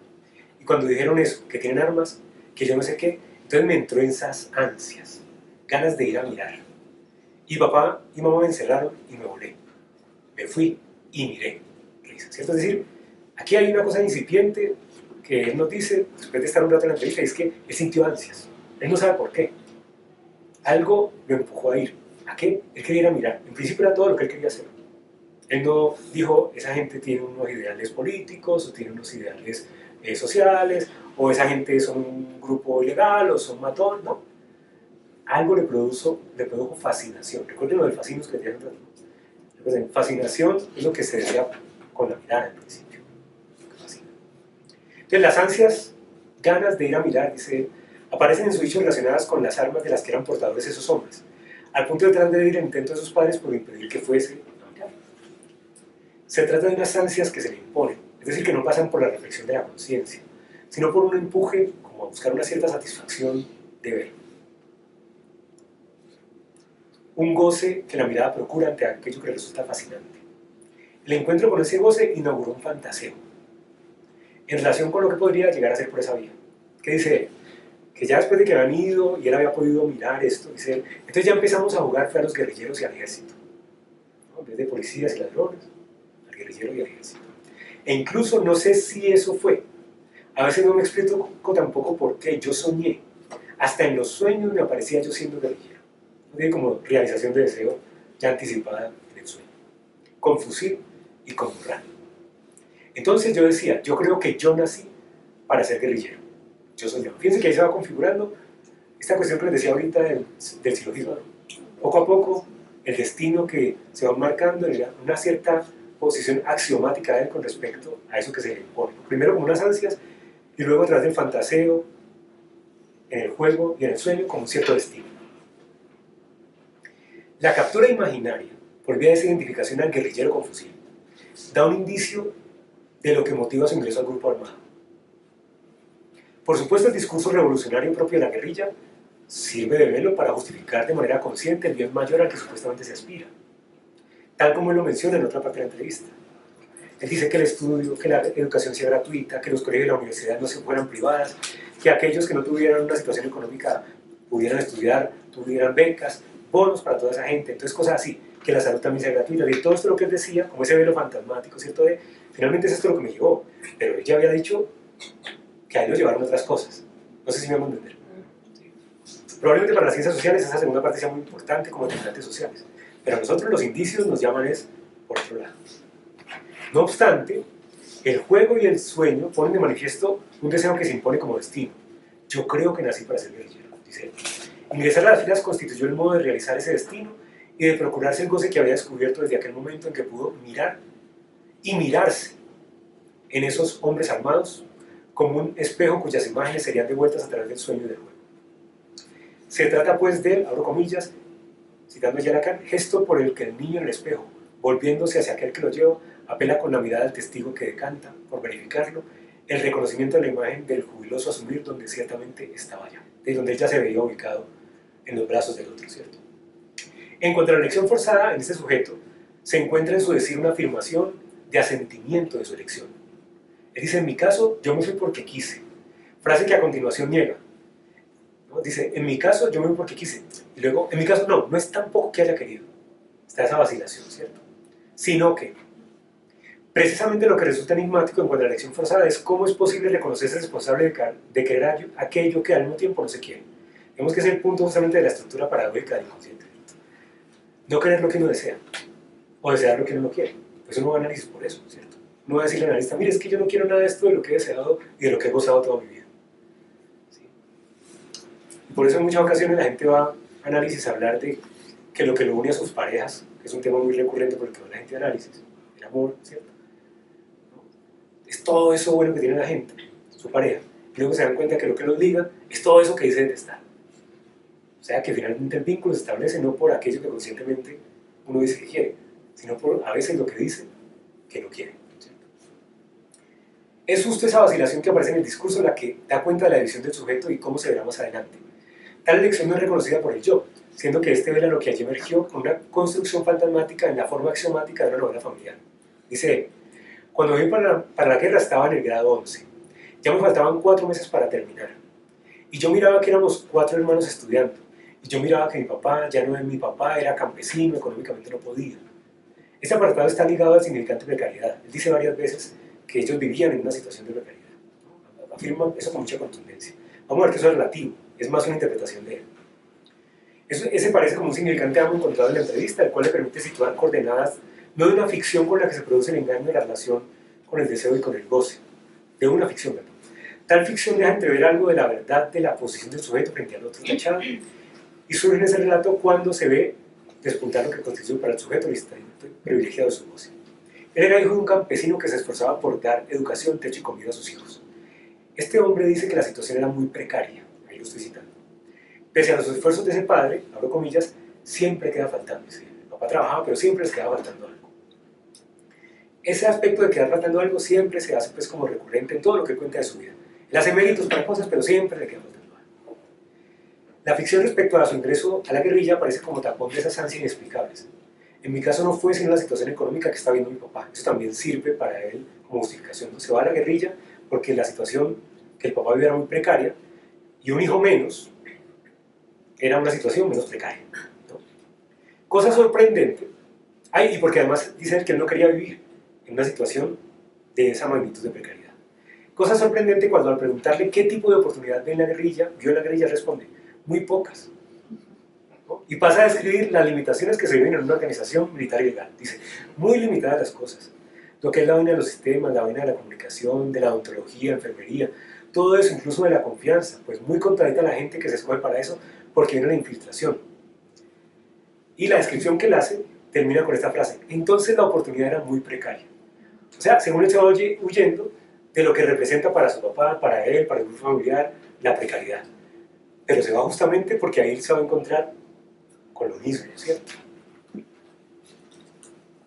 Y cuando dijeron eso, que tienen armas, que yo no sé qué, entonces me entró en esas ansias, ganas de ir a mirar. Y papá y mamá me encerraron y me volé. Me fui y miré. ¿Cierto? Es decir, aquí hay una cosa incipiente que él nos dice, después de estar un rato en la entrevista, y es que él sintió ansias. Él no sabe por qué. Algo lo empujó a ir. ¿A qué? Él quería ir a mirar. En principio era todo lo que él quería hacer. Él no dijo, esa gente tiene unos ideales políticos, o tiene unos ideales sociales, o esa gente son un grupo ilegal, o son matón, ¿no? Algo le produjo fascinación. Recuerden lo del fascinus que tienen antes. Fascinación es lo que se desea con la mirada, en principio. Entonces, las ansias, ganas de ir a mirar, dice, aparecen en su dicho relacionadas con las armas de las que eran portadores esos hombres, al punto de transgredir el intento de sus padres por impedir que fuese a mirar. Se trata de unas ansias que se le imponen, es decir, que no pasan por la reflexión de la conciencia, sino por un empuje como a buscar una cierta satisfacción de ver. Un goce que la mirada procura ante aquello que le resulta fascinante. El encuentro con ese goce inauguró un fantaseo en relación con lo que podría llegar a ser por esa vía. ¿Qué dice él? Que ya después de que habían ido y él había podido mirar esto, dice él, entonces ya empezamos a jugar a los guerrilleros y al ejército, ¿no? En vez de policías y ladrones, al guerrillero y al ejército. E incluso no sé si eso fue, a veces no me explico tampoco por qué, yo soñé, hasta en los sueños me aparecía yo siendo guerrillero, ¿no? Como realización de deseo ya anticipada en el sueño, con fusil y con morral. Entonces yo decía, yo creo que yo nací para ser guerrillero. Yo soñaba. Fíjense que ahí se va configurando esta cuestión que les decía ahorita del silogismo. Poco a poco, el destino que se va marcando en una cierta posición axiomática de él con respecto a eso que se le impone. Primero como unas ansias, y luego a través del fantaseo, en el juego y en el sueño, como un cierto destino. La captura imaginaria, por vía de esa identificación al guerrillero con fusil, da un indicio de lo que motiva su ingreso al grupo armado. Por supuesto, el discurso revolucionario propio de la guerrilla sirve de velo para justificar de manera consciente el bien mayor al que supuestamente se aspira, tal como él lo menciona en otra parte de la entrevista. Él dice que el estudio, que la educación sea gratuita, que los colegios de la universidad no se fueran privadas, que aquellos que no tuvieran una situación económica pudieran estudiar, tuvieran becas, bonos para toda esa gente, entonces cosas así, que la salud también sea gratuita, y todo esto lo que él decía, como ese velo fantasmático, ¿cierto? De, finalmente es esto lo que me llevó, pero él ya había dicho que a él lo llevaron otras cosas, no sé si me van a entender. Sí. Probablemente para las ciencias sociales esa segunda parte sea muy importante como determinantes sociales, pero a nosotros los indicios nos llaman es por otro lado. No obstante, el juego y el sueño ponen de manifiesto un deseo que se impone como destino. Yo creo que nací para ser guerrillero, dice él. Ingresar a las filas constituyó el modo de realizar ese destino y de procurarse el goce que había descubierto desde aquel momento en que pudo mirar y mirarse en esos hombres armados como un espejo cuyas imágenes serían devueltas a través del sueño y del juego. Se trata pues del, abro comillas, citando ya Lacan, gesto por el que el niño en el espejo, volviéndose hacia aquel que lo lleva, apela con la mirada al testigo que decanta, por verificarlo, el reconocimiento de la imagen del jubiloso asumir donde ciertamente estaba ya, de donde él ya se veía ubicado en los brazos del otro, ¿cierto? En cuanto a la elección forzada en este sujeto, se encuentra en su decir una afirmación de asentimiento de su elección. Él dice, en mi caso, yo me fui porque quise, frase que a continuación niega, ¿no? Dice, en mi caso, yo me fui porque quise, y luego, en mi caso, no, no es tampoco que haya querido, está esa vacilación, ¿cierto? Sino que, precisamente lo que resulta enigmático en cuanto a la elección forzada es cómo es posible reconocerse responsable de querer aquello que al mismo tiempo no se quiere. Vemos que es el punto justamente de la estructura paradójica del inconsciente. no querer lo que uno desea, o desear lo que uno no quiere. Pues uno va a análisis por eso, ¿cierto? Uno va a decirle al analista, mire, es que yo no quiero nada de esto, de lo que he deseado y de lo que he gozado toda mi vida. ¿Sí? Y por eso en muchas ocasiones la gente va a análisis a hablar de que lo une a sus parejas, que es un tema muy recurrente por el que va la gente a análisis, el amor, ¿cierto? ¿No? Es todo eso bueno que tiene la gente, su pareja, y luego se dan cuenta que lo que los liga es todo eso que dice detestar. O sea que finalmente el vínculo se establece no por aquello que conscientemente uno dice que quiere, sino por a veces lo que dice que no quiere, ¿cierto? Es justo esa vacilación que aparece en el discurso la que da cuenta de la división del sujeto y cómo se verá más adelante. Tal elección no es reconocida por el yo, siendo que este vela lo que allí emergió con una construcción fantasmática en la forma axiomática de una novela familiar. Dice él, cuando me fui para la guerra estaba en el grado 11, ya me faltaban 4 meses para terminar, y yo miraba que éramos 4 hermanos estudiando, y yo miraba que mi papá ya no era mi papá, era campesino, económicamente no podía. Este apartado está ligado al significante precariedad. Él dice varias veces que ellos vivían en una situación de precariedad, ¿no? Afirma eso con mucha contundencia. Vamos a ver que eso es relativo, es más una interpretación de él. Ese parece como un significante amo encontrado en la entrevista, el cual le permite situar coordenadas no de una ficción con la que se produce el engaño de la relación con el deseo y con el goce, de una ficción, ¿verdad? Tal ficción deja entrever algo de la verdad de la posición del sujeto frente al otro tachado, y surge en ese relato cuando se ve despuntar lo que constituye para el sujeto el instinto privilegiado de su goce. Él era hijo de un campesino que se esforzaba por dar educación, techo y comida a sus hijos. Este hombre dice que la situación era muy precaria, ahí lo estoy citando. Pese a los esfuerzos de ese padre, abro comillas, siempre queda faltando. ¿Sí? El papá trabajaba, pero siempre les quedaba faltando algo. Ese aspecto de quedar faltando algo siempre se hace pues como recurrente en todo lo que cuenta de su vida. Él hace méritos para cosas, pero siempre le queda faltando algo. La ficción respecto a su ingreso a la guerrilla aparece como tapón de esas ansias inexplicables. En mi caso no fue sino la situación económica que está viendo mi papá. Eso también sirve para él como justificación, ¿no? Se va a la guerrilla porque la situación que el papá vivía era muy precaria y un hijo menos era una situación menos precaria, ¿no? Cosa sorprendente, y porque además dice él que él no quería vivir en una situación de esa magnitud de precariedad. Cosa sorprendente cuando al preguntarle qué tipo de oportunidad vio en la guerrilla responde, muy pocas, ¿no? Y pasa a describir las limitaciones que se viven en una organización militar y legal. Dice, muy limitadas las cosas, lo que es la vaina de los sistemas, la vaina de la comunicación, de la odontología, enfermería, todo eso, incluso de la confianza, pues muy contradicta la gente que se escoge para eso, porque viene la infiltración. Y la descripción que él hace termina con esta frase, entonces la oportunidad era muy precaria. O sea, según él se va huyendo de lo que representa para su papá, para él, para el grupo familiar, la precariedad. Pero se va justamente porque ahí se va a encontrar con lo mismo, ¿cierto?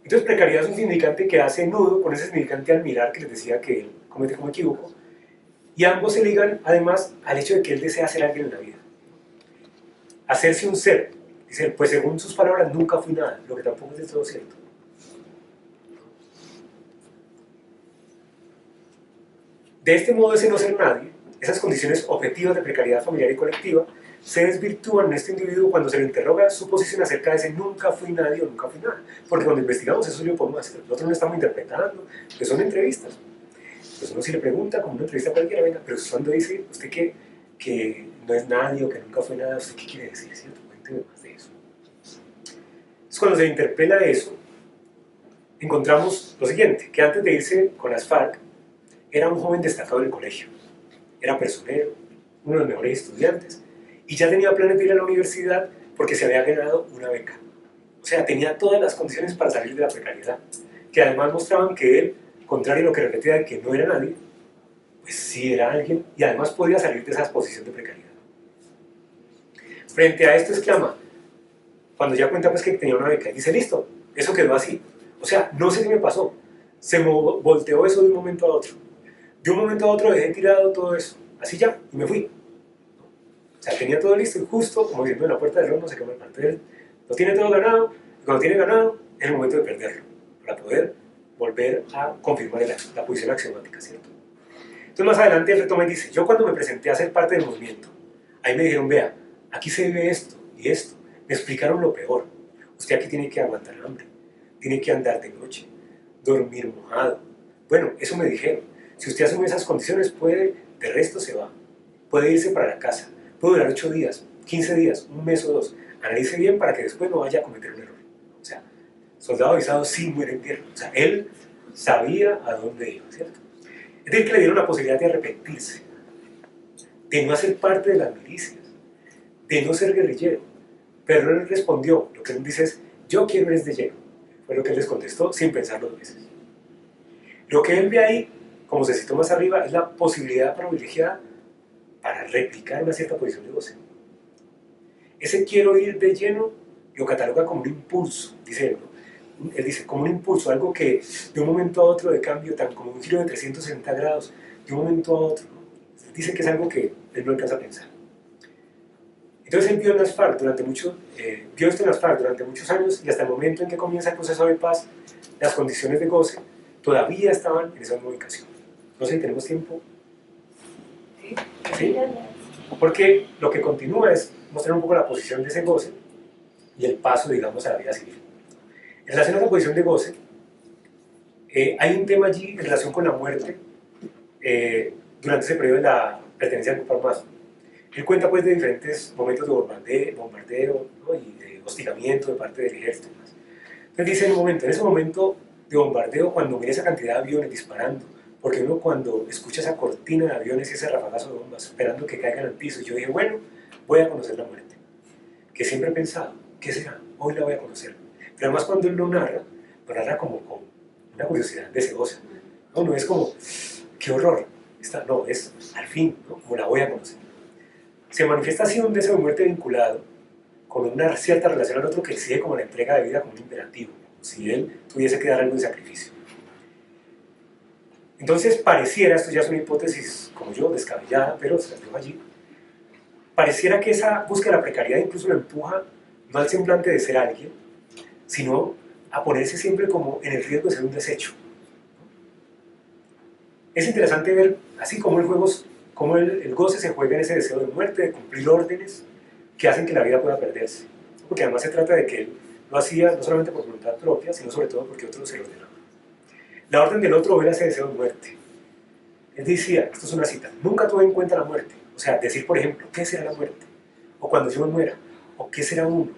Entonces precariedad es un significante que hace nudo con ese significante al mirar que les decía que él comete como equívoco, y ambos se ligan además al hecho de que él desea ser alguien en la vida. Hacerse un ser, dice, pues según sus palabras nunca fui nada, lo que tampoco es de todo cierto. De este modo, ese no ser nadie, esas condiciones objetivas de precariedad familiar y colectiva, se desvirtúan en este individuo cuando se le interroga su posición acerca de ese nunca fui nadie o nunca fui nada. Porque cuando investigamos eso lo podemos hacer, nosotros no estamos interpretando, que son entrevistas. Pues uno si le pregunta, como una entrevista cualquiera, venga, pero cuando dice usted que no es nadie o que nunca fue nada, ¿usted qué quiere decir? ¿Cierto? Cuénteme más de eso. Entonces, cuando se interpela de eso, encontramos lo siguiente, que antes de irse con las FARC, era un joven destacado del colegio, era personero, uno de los mejores estudiantes, y ya tenía planes de ir a la universidad porque se había ganado una beca. O sea, tenía todas las condiciones para salir de la precariedad, que además mostraban que él, contrario a lo que repetía de que no era nadie, pues sí era alguien, y además podía salir de esa posición de precariedad. Frente a esto exclama, cuando ya cuenta pues que tenía una beca, y dice, listo, eso quedó así. O sea, no sé qué me pasó, se me volteó eso de un momento a otro. De un momento a otro dejé tirado todo eso, así ya, y me fui. O sea, tenía todo listo y justo, como diciendo en la puerta del horno, se quemó el pastel. Lo tiene todo ganado, y cuando tiene ganado, es el momento de perderlo, para poder volver a confirmar la posición axiomática, ¿cierto? Entonces más adelante él retoma y dice, yo cuando me presenté a ser parte del movimiento, ahí me dijeron, vea, aquí se vive esto y esto, me explicaron lo peor, usted aquí tiene que aguantar hambre, tiene que andar de noche, dormir mojado. Bueno, eso me dijeron, si usted asume esas condiciones puede, de resto se va, puede irse para la casa, puede durar 8 días, 15 días, un mes o 2, analice bien para que después no vaya a cometer un error. soldado avisado sí muere en guerra. O sea, él sabía a dónde iba, ¿cierto? Es decir, que le dieron la posibilidad de arrepentirse, de no hacer parte de las milicias, de no ser guerrillero. Pero él respondió, lo que él dice es, yo quiero ir de lleno. Fue lo que él les contestó sin pensarlo dos veces. Lo que él ve ahí, como se citó más arriba, es la posibilidad privilegiada para replicar una cierta posición de goce. Ese quiero ir de lleno lo cataloga como un impulso, dice él, ¿no? Él dice, como un impulso, algo que de un momento a otro de cambio, tan como un giro de 360 grados, de un momento a otro, ¿no? Dice que es algo que él no alcanza a pensar. Entonces él vio en las FARC vio esto en las FARC durante muchos años y hasta el momento en que comienza el proceso de paz, las condiciones de goce todavía estaban en esa misma ubicación. No sé si tenemos tiempo. ¿Sí? Porque lo que continúa es mostrar un poco la posición de ese goce y el paso, digamos, a la vida civil. En relación a esa posición de goce, hay un tema allí en relación con la muerte durante ese periodo de la pertenencia al grupo armado. Él cuenta pues de diferentes momentos de bombardeo, ¿no? Y de hostigamiento de parte del ejército. Entonces dice en ese momento de bombardeo, cuando mira esa cantidad de aviones disparando, porque uno cuando escucha esa cortina de aviones y ese rafagazo de bombas esperando que caigan al piso, yo dije, bueno, voy a conocer la muerte. Que siempre he pensado, ¿qué será? Hoy la voy a conocer. Pero además cuando él lo narra como con una curiosidad deseosa. No es como, qué horror. No, es al fin, ¿no? Como la voy a conocer. Se manifiesta así un deseo de muerte vinculado con una cierta relación al otro que exige como la entrega de vida como un imperativo, como si él tuviese que dar algo de sacrificio. Entonces pareciera, esto ya es una hipótesis como yo, descabellada, pero se las dejo allí, pareciera que esa búsqueda de la precariedad incluso lo empuja no al semblante de ser alguien, sino a ponerse siempre como en el riesgo de ser un desecho. Es interesante ver así como el goce se juega en ese deseo de muerte, de cumplir órdenes que hacen que la vida pueda perderse. Porque además se trata de que él lo hacía no solamente por voluntad propia, sino sobre todo porque otros se lo ordenaban. La orden del otro era ese deseo de muerte. Él decía, esto es una cita, nunca tuve en cuenta la muerte. O sea, decir, por ejemplo, ¿qué será la muerte? O cuando yo me muera, o ¿qué será uno?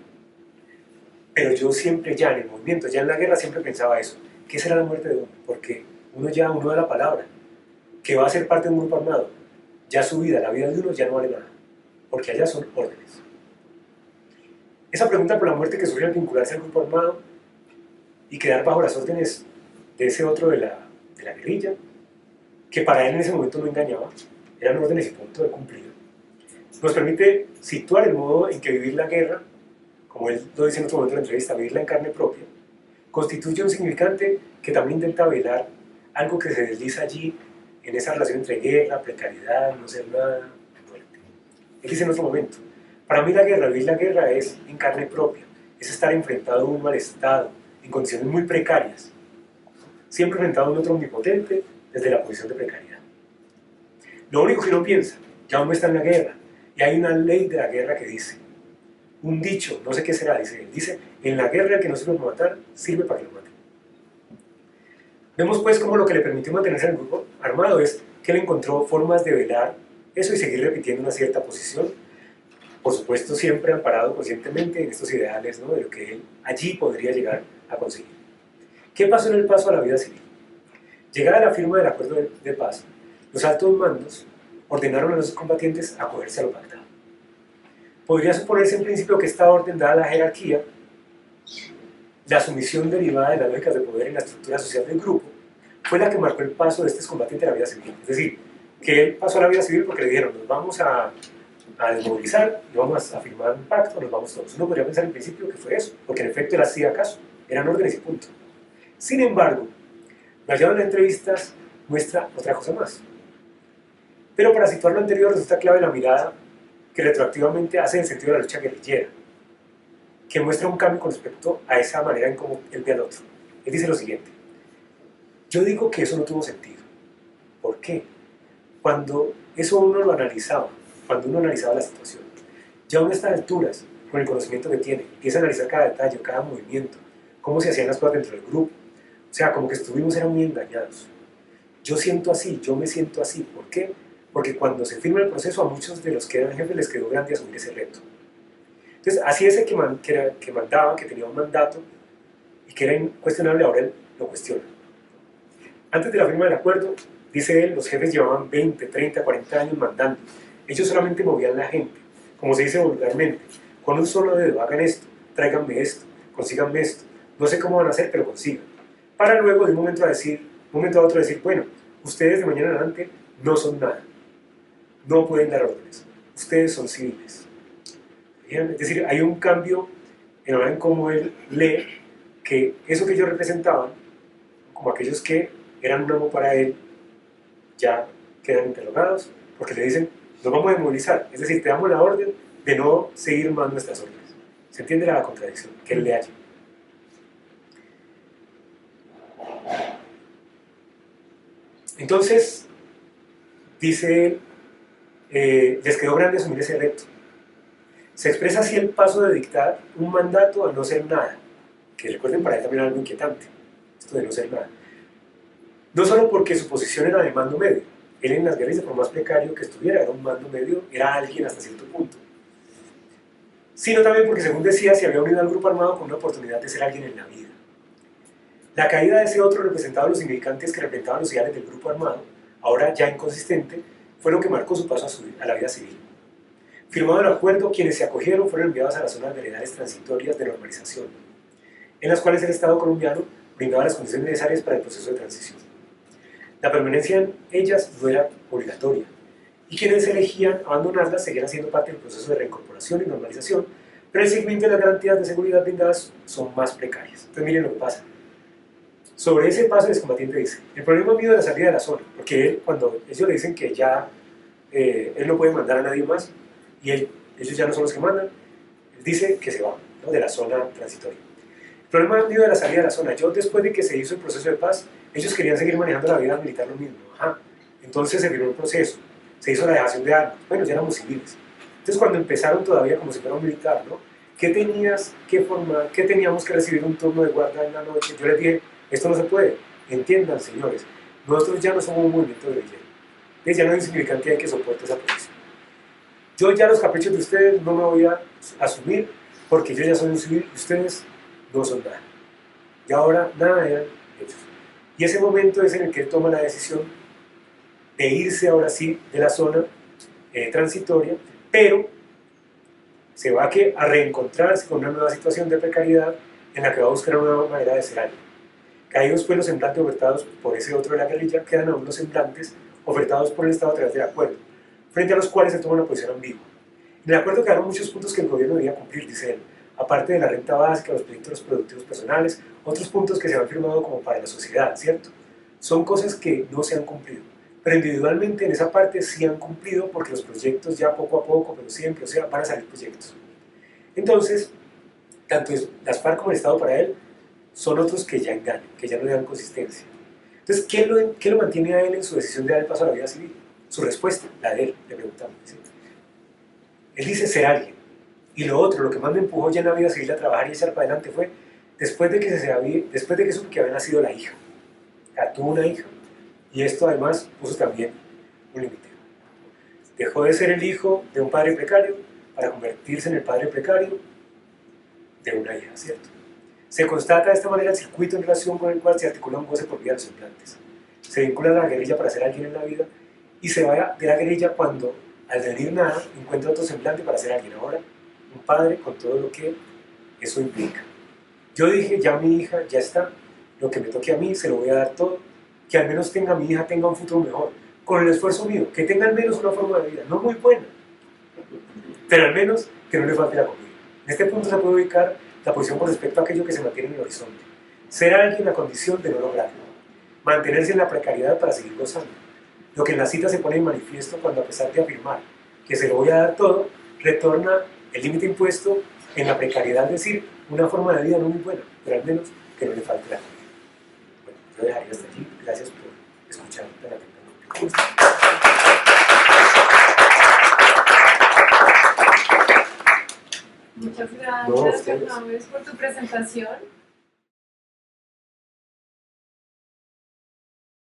Pero yo siempre ya en el movimiento, ya en la guerra siempre pensaba eso. ¿Qué será la muerte de uno? Porque uno da la palabra, que va a ser parte de un grupo armado. Ya su vida, la vida de uno ya no vale nada, porque allá son órdenes. Esa pregunta por la muerte que surge al vincularse al grupo armado y quedar bajo las órdenes de ese otro de la guerrilla, que para él en ese momento no engañaba, eran órdenes y punto de cumplido, nos permite situar el modo en que vivir la guerra, como él lo dice en otro momento de la entrevista, vivirla en carne propia, constituye un significante que también intenta velar algo que se desliza allí en esa relación entre guerra, precariedad, no ser nada, muerte. Él dice en otro momento, para mí vivir la guerra es en carne propia, es estar enfrentado a un mal estado, en condiciones muy precarias, siempre enfrentado a un otro omnipotente desde la posición de precariedad. Lo único que uno piensa, ya uno está en la guerra, y hay una ley de la guerra que dice, un dicho, no sé qué será, dice, en la guerra el que no sirve para matar, sirve para que lo maten. Vemos pues cómo lo que le permitió mantenerse en el grupo armado es que él encontró formas de velar eso y seguir repitiendo una cierta posición, por supuesto siempre amparado conscientemente en estos ideales, ¿no? De lo que él allí podría llegar a conseguir. ¿Qué pasó en el paso a la vida civil? Llegada la firma del acuerdo de paz, los altos mandos ordenaron a los combatientes acogerse a lo pactado. Podría suponerse en principio que esta orden, dada la jerarquía, la sumisión derivada de las lógicas de poder en la estructura social del grupo, fue la que marcó el paso de estos combatientes a la vida civil. Es decir, que él pasó a la vida civil porque le dijeron, nos vamos a desmovilizar, nos vamos a firmar un pacto, nos vamos todos. Uno podría pensar en principio que fue eso, porque en efecto él hacía caso, eran órdenes y punto. Sin embargo, lo hallado en las entrevistas muestra otra cosa más. Pero para situar lo anterior resulta clave la mirada que retroactivamente hace en el sentido de la lucha guerrillera, que muestra un cambio con respecto a esa manera en cómo él ve al otro. Él dice lo siguiente, yo digo que eso no tuvo sentido. ¿Por qué? Cuando eso uno lo analizaba, cuando uno analizaba la situación, ya uno a estas alturas, con el conocimiento que tiene, empieza a analizar cada detalle, cada movimiento, cómo se hacían las cosas dentro del grupo. O sea, como que eran muy engañados. Yo siento así, yo me siento así. ¿Por qué? Porque cuando se firma el proceso a muchos de los que eran jefes les quedó grande asumir ese reto. Entonces, así ese que mandaba, que tenía un mandato y que era incuestionable, ahora él lo cuestiona. Antes de la firma del acuerdo, dice él, los jefes llevaban 20, 30, 40 años mandando. Ellos solamente movían la gente, como se dice vulgarmente, con un solo dedo, hagan esto, tráiganme esto, consíganme esto, no sé cómo van a hacer, pero consigan. Para luego de un momento a otro decir, bueno, ustedes de mañana en adelante no son nada, no pueden dar órdenes, ustedes son civiles. Es decir, hay un cambio en la manera en cómo él lee que eso que ellos representaban, como aquellos que eran un amo para él, ya quedan interrogados, porque le dicen, nos vamos a movilizar, es decir, te damos la orden de no seguir más nuestras órdenes. ¿Se entiende la contradicción que él le halla? Entonces, dice él, les quedó grande asumir ese reto. Se expresa así el paso de dictar un mandato a no ser nada, que recuerden para él también algo inquietante, esto de no ser nada. No solo porque su posición era de mando medio, él en las guerrillas, por más precario que estuviera, era un mando medio, era alguien hasta cierto punto, sino también porque, según decía, se había unido al grupo armado con una oportunidad de ser alguien en la vida. La caída de ese otro representado de los significantes que representaban los ideales del grupo armado, ahora ya inconsistente, fue lo que marcó su paso a la vida civil. Firmado el acuerdo, quienes se acogieron fueron enviados a las zonas veredales transitorias de normalización, en las cuales el Estado colombiano brindaba las condiciones necesarias para el proceso de transición. La permanencia en ellas no era obligatoria, y quienes elegían abandonarlas seguían siendo parte del proceso de reincorporación y normalización, pero el seguimiento de las garantías de seguridad brindadas son más precarias. Entonces miren lo que pasa. Sobre ese paso el excombatiente dice, el problema mío de la salida de la zona, porque él, cuando ellos le dicen que ya él no puede mandar a nadie más, y ellos ya no son los que mandan, él dice que se va, ¿no?, de la zona transitoria. El problema mío de la salida de la zona, yo después de que se hizo el proceso de paz, ellos querían seguir manejando la vida militar lo mismo. Ajá. Entonces se firmó el proceso, se hizo la dejación de armas, bueno, ya éramos civiles. Entonces cuando empezaron todavía como si fuera un militar, ¿no? ¿Qué teníamos que recibir un turno de guardia en la noche? Yo les dije, esto no se puede, entiendan señores, nosotros ya no somos un movimiento guerrillero, ya no hay un significante que soporte esa posición. Yo ya los caprichos de ustedes no me voy a asumir porque yo ya soy un civil y ustedes no son nada. Y ahora nada eran ellos. Y ese momento es en el que él toma la decisión de irse ahora sí de la zona transitoria, pero se va a reencontrarse con una nueva situación de precariedad en la que va a buscar una nueva manera de ser alguien. Caídos pues los semblantes ofertados por ese otro de la guerrilla, quedan aún los semblantes ofertados por el Estado a través del acuerdo, frente a los cuales se toma una posición ambigua. En el acuerdo quedaron muchos puntos que el gobierno debía cumplir, dice él, aparte de la renta básica, los proyectos productivos personales, otros puntos que se han firmado como para la sociedad, ¿cierto? Son cosas que no se han cumplido, pero individualmente en esa parte sí han cumplido porque los proyectos ya poco a poco, pero siempre, o sea, van a salir proyectos. Entonces, tanto las FARC como el Estado para él son otros que ya engañan, que ya no le dan consistencia. Entonces, ¿qué lo mantiene a él en su decisión de dar el paso a la vida civil? Su respuesta, la de él, le preguntamos. ¿Sí? Él dice ser alguien. Y lo otro, lo que más me empujó ya en la vida civil a trabajar y echar para adelante fue después de que supe que había nacido la hija. Tuvo una hija. Y esto además puso también un límite. Dejó de ser el hijo de un padre precario para convertirse en el padre precario de una hija, ¿cierto? Se constata de esta manera el circuito en relación con el cual se articula un goce por vía de los semblantes. Se vincula a la guerrilla para ser alguien en la vida y se va de la guerrilla cuando, al venir nada, encuentra otro semblante para ser alguien. Ahora, un padre con todo lo que eso implica. Yo dije, ya mi hija ya está, lo que me toque a mí se lo voy a dar todo, que al menos mi hija tenga un futuro mejor, con el esfuerzo mío, que tenga al menos una forma de vida, no muy buena, pero al menos que no le falte la comida. En este punto se puede ubicar la posición con respecto a aquello que se mantiene en el horizonte. Ser alguien a condición de no lograrlo. Mantenerse en la precariedad para seguir gozando. Lo que en la cita se pone en manifiesto cuando, a pesar de afirmar que se lo voy a dar todo, retorna el límite impuesto en la precariedad, es decir, una forma de vida no muy buena, pero al menos que no le falte la comida. Bueno, yo dejaría hasta allí. Gracias por escuchar tan atentamente. Muchas gracias, No, James, por tu presentación.